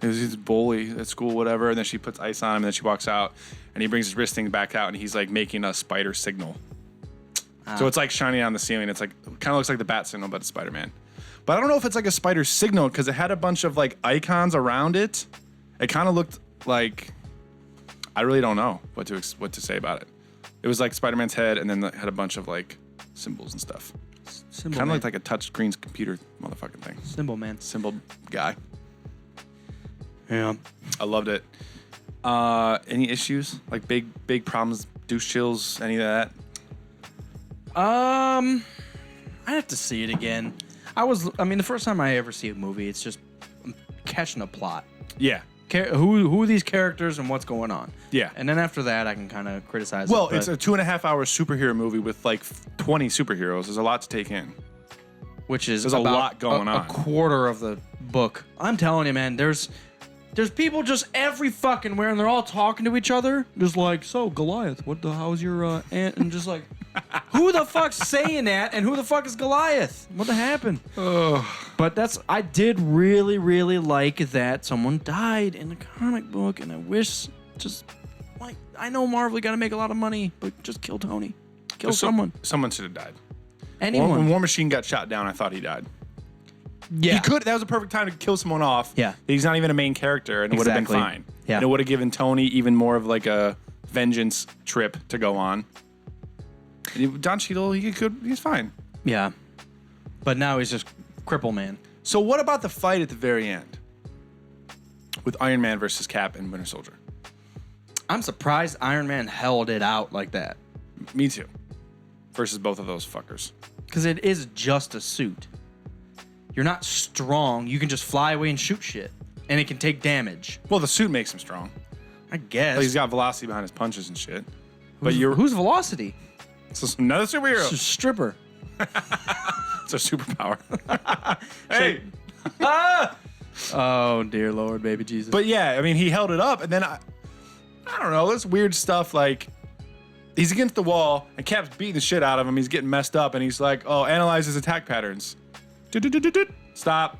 He's a bully at school, whatever. And then she puts ice on him, and then she walks out. And he brings his wrist thing back out, and he's making a spider signal. So it's shining on the ceiling. It's kind of looks like the bat signal, but it's Spider-Man. But I don't know if it's a spider signal because it had a bunch of icons around it. It kind of looked like, I really don't know what to say about it. It was like Spider-Man's head, and then it had a bunch of symbols and stuff. Symbol Kind of man. looked like a touchscreen computer motherfucking thing. Symbol man. Symbol guy. Yeah. I loved it. Any issues? Big problems, douche chills, any of that? I'd have to see it again. The first time I ever see a movie, it's just I'm catching a plot. Yeah. Who are these characters and what's going on? Yeah. And then after that, I can kind of criticize Well, it. it's a 2.5 hour superhero movie with 20 superheroes. There's a lot to take in. which is There's a about lot going a on. quarter of the book. I'm telling you, man, there's people just every fucking where, and they're all talking to each other. Just so Goliath, how's your aunt? And just who the fuck's saying that? And who the fuck is Goliath? What happened? But I did really, really like that someone died in the comic book, and I wish I know Marvel got to make a lot of money, but just kill Tony, kill someone. Someone should have died. Anyone. When War Machine got shot down, I thought he died. Yeah. He could. That was a perfect time to kill someone off. Yeah. He's not even a main character, and it would have been Exactly. fine. Yeah. And it would have given Tony even more of a vengeance trip to go on. And Don Cheadle, he's fine. Yeah. But now he's just Cripple Man. So what about the fight at the very end with Iron Man versus Cap and Winter Soldier? I'm surprised Iron Man held it out like that. Me too. Versus both of those fuckers. Because it is just a suit. You're not strong. You can just fly away and shoot shit. And it can take damage. Well, the suit makes him strong. I guess. He's got velocity behind his punches and shit. Who's Velocity? It's another superhero. It's a stripper. It's a superpower. Hey. Oh, dear Lord, baby Jesus. But yeah, I mean, he held it up, and then I don't know, there's weird stuff he's against the wall, and Cap's beating the shit out of him. He's getting messed up, and he's like, oh, analyze his attack patterns. Stop.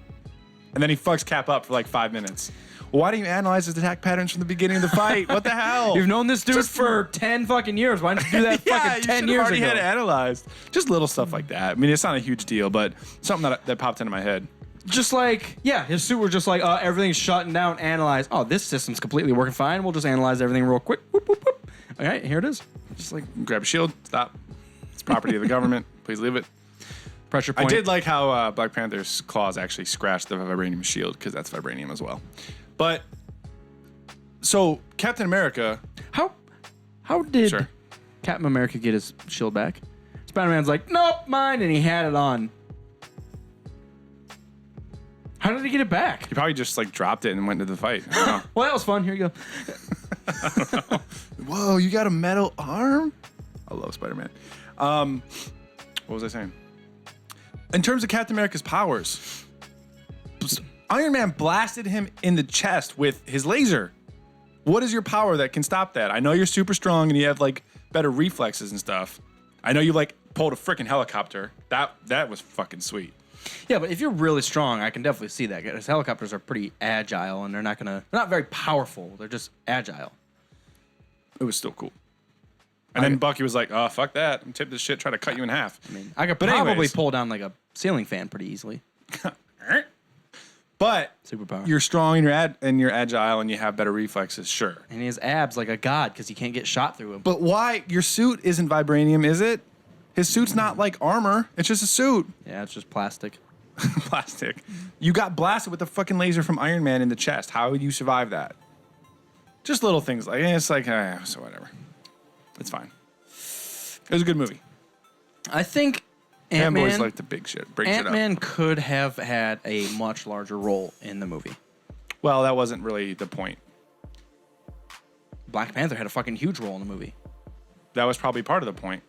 And then he fucks Cap up for 5 minutes. Well, why didn't you analyze his attack patterns from the beginning of the fight? What the hell? You've known this dude for 10 fucking years. Why didn't you do that fucking 10 years already ago? had it analyzed. Just little stuff like that. I mean, it's not a huge deal, but something that popped into my head. Just his suit was just everything's shutting down, analyze. Oh, this system's completely working fine. We'll just analyze everything real quick. Whoop, whoop, whoop. All right, here it is. Just Grab a shield. Stop. It's property of the government. Please leave it. pressure I point. did like how Black Panther's claws actually scratched the vibranium shield, because that's vibranium as well. But so Captain America. How did Sure. Captain America get his shield back? Spider-Man's like, nope, mine, and he had it on. How did he get it back? He probably just dropped it and went into the fight. I don't know. Well, that was fun. Here you go. Whoa, you got a metal arm? I love Spider-Man. What was I saying? In terms of Captain America's powers, Iron Man blasted him in the chest with his laser. What is your power that can stop that? I know you're super strong and you have better reflexes and stuff. I know you pulled a freaking helicopter. That was fucking sweet. Yeah, but if you're really strong, I can definitely see that. Because helicopters are pretty agile, and they're not very powerful. They're just agile. It was still cool. And then Bucky was like, oh, fuck that. I'm tipped this shit, try to cut you in half. I mean, I could probably pull down a ceiling fan pretty easily. But Superpower. you're strong and you're agile and you have better reflexes, sure. And he has abs like a god because you can't get shot through him. But why? Your suit isn't vibranium, is it? His suit's not like armor. It's just a suit. Yeah, it's just plastic. Plastic. You got blasted with a fucking laser from Iron Man in the chest. How would you survive that? Just little things like it's like so whatever. It's fine. It was a good movie. I think Fanboys Ant-Man, like the big shit. Break shit up. Ant-Man could have had a much larger role in the movie. Well, that wasn't really the point. Black Panther had a fucking huge role in the movie. That was probably part of the point.